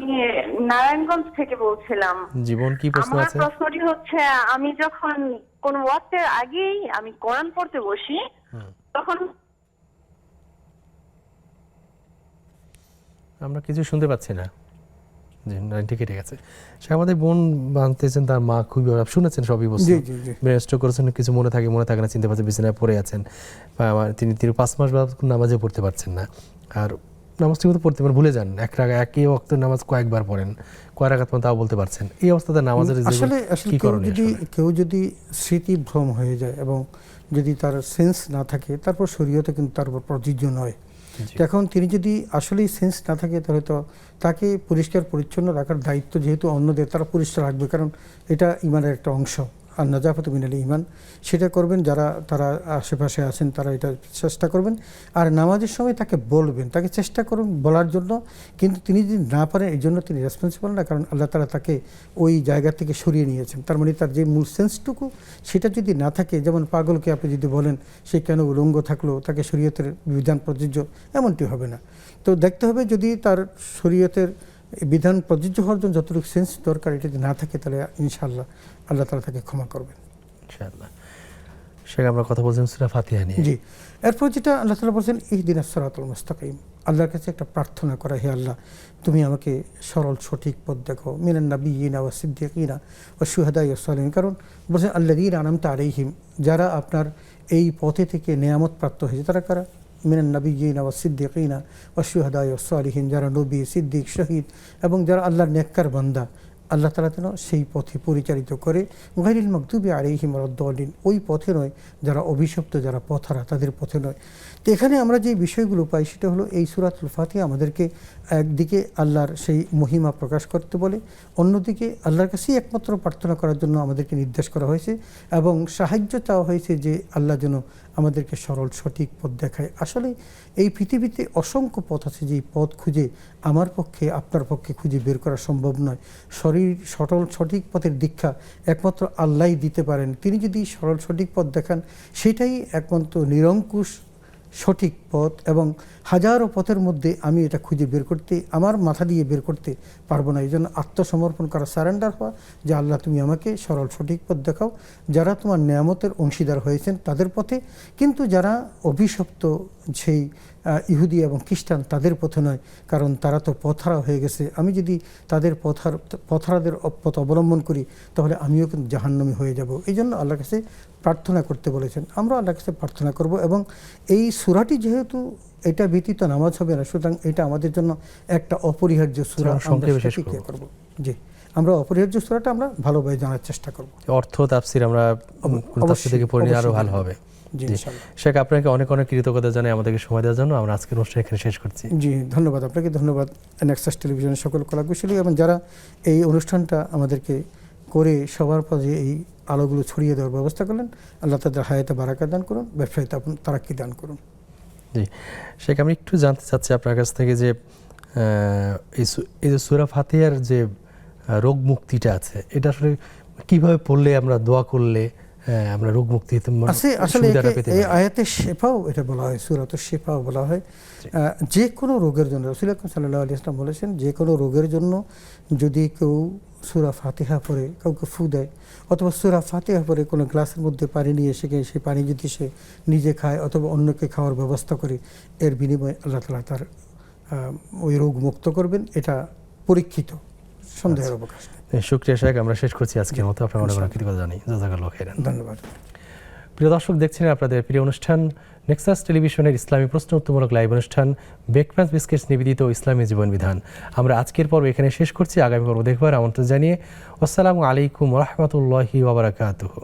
নারায়ণগঞ্জ থেকে বলছিলাম। জীবন কি প্রশ্ন আছে? আমার প্রশ্নটি হচ্ছে, আমি যখন কোন ওয়াক্তের আগেই আমি কোরআন পড়তে বসি, তখন আমরা কিছু শুনতে পাচ্ছি না। জি, লাইনটি কেটে গেছে। সে আমাদের বোন বানতেছেন, তার মা খুবই শুনেছেন সবই বলছেন, ব্রেস্ট করেছেন, কিছু মনে থাকে না, চিনতে পারছেন, বিছানায় পড়ে আছেন। তিনি 5 মাস নামাজে পড়তে পারছেন না, আর নামাজ ঠিক মতো পড়তে ভুলে যান। একই ওয়াক্তের নামাজ কয়েকবার পড়েন, কয় রাকাত তাও বলতে পারছেন। এই অবস্থাতে নামাজের আসলে কেউ যদি স্মৃতি ভ্রম হয়ে যায় এবং যদি তার সেন্স না থাকে, তারপর শরীয়তে কিন্তু তার উপর প্রযোজ্য নয়। এখন তিনি যদি আসলেই সেন্স না থাকে, তাহলে তো তাকে পরিষ্কার পরিচ্ছন্ন রাখার দায়িত্ব যেহেতু অন্যদের, তারা পরিষ্কার রাখবে, কারণ এটা ইমানের একটা অংশ। আর নাজাফাতু মিনাল ঈমান, সেটা করবেন যারা তারা আশেপাশে আছেন, তারা এটা চেষ্টা করবেন। আর নামাজের সময় তাকে বলবেন, তাকে চেষ্টা করুন বলার জন্য, কিন্তু তিনি যদি না পারেন এই জন্য তিনি রেসপন্সিবল না, কারণ আল্লাহ তাআলা তাকে ওই জায়গা থেকে সরিয়ে নিয়েছেন। তার মানে তার যে মূল সেন্সটুকু সেটা যদি না থাকে, যেমন পাগলকে আপনি যদি বলেন সে কেন উলঙ্গ থাকলো, তাকে শরীয়তের বিধান প্রযোজ্য, এমনটি হবে না। তো দেখতে হবে যদি তার শরীয়তের বিধান প্রযোজ্য হওয়ার জন্য যতটুকু সেন্স দরকার এটা যদি না থাকে, তাহলে ইনশাআল্লাহ আল্লাহ তাআলা তাকে ক্ষমা করবেন ইনশাআল্লাহ। সে আমরা কথা বলছেন সূরা ফাতিহা নিয়ে। জি, এরপর যেটা আল্লাহ তাআলা বলেন ইহদিনাস সিরাতাল মুস্তাকিম, আল্লাহর কাছে একটা প্রার্থনা করা, হে আল্লাহ তুমি আমাকে সরল সঠিক পথ দেখো, মিনান নাবিয়িনা ওয়াস সিদ্দিকিনা ওয়াশ শুহাদাই ওয়াস সালিহিন। কারণ বলেন আল্লাযীনা আনআমতা আলাইহিম, যারা আপনার এই পথে থেকে নেয়ামত প্রাপ্ত হয়েছে তারা কারা? মিনান নাবিয়িনা ওয়াস সিদ্দিকিনা ওয়াশ শুহাদাই ওয়াস সালিহিন, যারা নবী, সিদ্দিক, শহীদ এবং যারা আল্লাহর নেককার বান্দা, আল্লাহ তাআলা যেন সেই পথে পরিচালিত করে। গায়রিল মাগদুবি আলাইহিম ওয়ালাদ-দাল্লিন, ওই পথে নয় যারা অভিশপ্ত, যারা পথহারা, তাদের পথে নয়। তো এখানে আমরা যে বিষয়গুলো পাই সেটা হলো এই সূরাতুল ফাতিহা আমাদেরকে একদিকে আল্লাহর সেই মহিমা প্রকাশ করতে বলে, অন্যদিকে আল্লাহর কাছেই একমাত্র প্রার্থনা করার জন্য আমাদেরকে নির্দেশ করা হয়েছে এবং সাহায্য চাওয়া হয়েছে যে আল্লাহ যেন আমাদেরকে সরল সঠিক পথ দেখায়। আসলে এই পৃথিবীতে অসংখ্য পথ আছে, যেই পথ খুঁজে আমার পক্ষে আপনার পক্ষে খুঁজে বের করা সম্ভব নয়। সরল সঠিক পথের দীক্ষা একমাত্র আল্লাহই দিতে পারেন। তিনি যদি সরল সঠিক পথ দেখান, সেটাই একমাত্র নিরঙ্কুশ সঠিক পথ এবং হাজারো পথের মধ্যে আমি এটা খুঁজে বের করতে, আমার মাথা দিয়ে বের করতে পারবো না। এই জন্য আত্মসমর্পণ করা, সারেন্ডার হওয়া, যে আল্লাহ তুমি আমাকে সরল সঠিক পথ দেখাও, যারা তোমার নেয়ামতের অংশীদার হয়েছেন তাদের পথে, কিন্তু যারা অভিশপ্ত সেই ইহুদি এবং খ্রিস্টান তাদের পথে নয়, কারণ তারা তো পথহারা হয়ে গেছে। আমি যদি তাদের পথহারাদের পথ অবলম্বন করি তাহলে আমিও কিন্তু জাহান্নামী হয়ে যাব। এই জন্য আল্লাহর কাছে প্রার্থনা করতে বলেছেন, আমরা আল্লাহর কাছে প্রার্থনা করব। এবং এই সূরাটি যেহেতু এটা ব্যতীত নামাজ হবে না, সুতরাং এটা আমাদের জন্য একটা অপরিহার্য সূরা। সংক্ষেপে শেষ করব। জি, আমরা অপরিহার্য সূরাটা আমরা ভালোভাবে জানার চেষ্টা করব। অর্থ তাফসীর আমরা তাফসীর থেকে পড়লে আরো ভালো হবে। জি, শেখ, আপনাকে অনেক অনেক কৃতজ্ঞতা জানাই আমাদেরকে সময় দেওয়ার জন্য। আমরা আজকের অনুষ্ঠান এখানে শেষ করছি। জি, ধন্যবাদ আপনাকে, ধন্যবাদ নেক্সাস টেলিভিশনের সকল কলাকুশলী এবং যারা এই অনুষ্ঠানটা আমাদেরকে করে সবার মাঝে এই আলোগুলো ছড়িয়ে দেওয়ার ব্যবস্থা করলেন। আল্লাহ তাদের হায়াতে বারাকা দান করুন, ব্যবসায় তারাক্কি দান করুন। জি শেখ, আমি একটু জানতে চাচ্ছি আপনার কাছ থেকে যে এই যে সূরা ফাতিহার যে রোগ মুক্তিটা আছে, এটা আসলে কিভাবে পড়লে, আমরা দোয়া করলে আমরা রোগ মুক্তি আসলে এই আয়াতে শেফাও এটা বলা হয়, সূরাত শেফাও বলা হয়। যে কোনো রোগের জন্য রাসূল আকরাম সাল্লাল্লাহু আলাইহি ওয়াসাল্লাম বলেছেন, যে কোনো রোগের জন্য যদি কেউ সূরা ফাতিহা পড়ে কাউকে ফু দেয়, অথবা সূরা ফাতিহা পড়ে কোনো গ্লাসের মধ্যে পানি নিয়ে এসে সেই পানি যদি সে নিজে খায় অথবা অন্যকে খাওয়ার ব্যবস্থা করে, এর বিনিময়ে আল্লাহ তাআলা তার ওই রোগ মুক্ত করবেন। এটা পরীক্ষিত, সন্দেহের অবকাশ নেই। শুকরিয়া শেখ, আমরা শেষ করছি আজকের মতো। আপনার অনেক অনেক কৃতজ্ঞতা জানাই। জাযাকাল্লাহু খাইরান। ধন্যবাদ। প্রিয় দর্শক, দেখছেন আপনাদের প্রিয় অনুষ্ঠান নেক্সাস টেলিভিশনের ইসলামী প্রশ্ন উত্তরমূলক লাইভ অনুষ্ঠান ব্রেকফাস্ট বিস্কিটস নিবেদিত ইসলামী জীবন বিধান। আমরা আজকের পর্ব এখানে শেষ করছি। আগামী পর্ব দেখবার আমন্ত্রণ জানিয়ে আসসালামু আলাইকুম ওয়া রাহমাতুল্লাহি ওয়া বারাকাতুহু।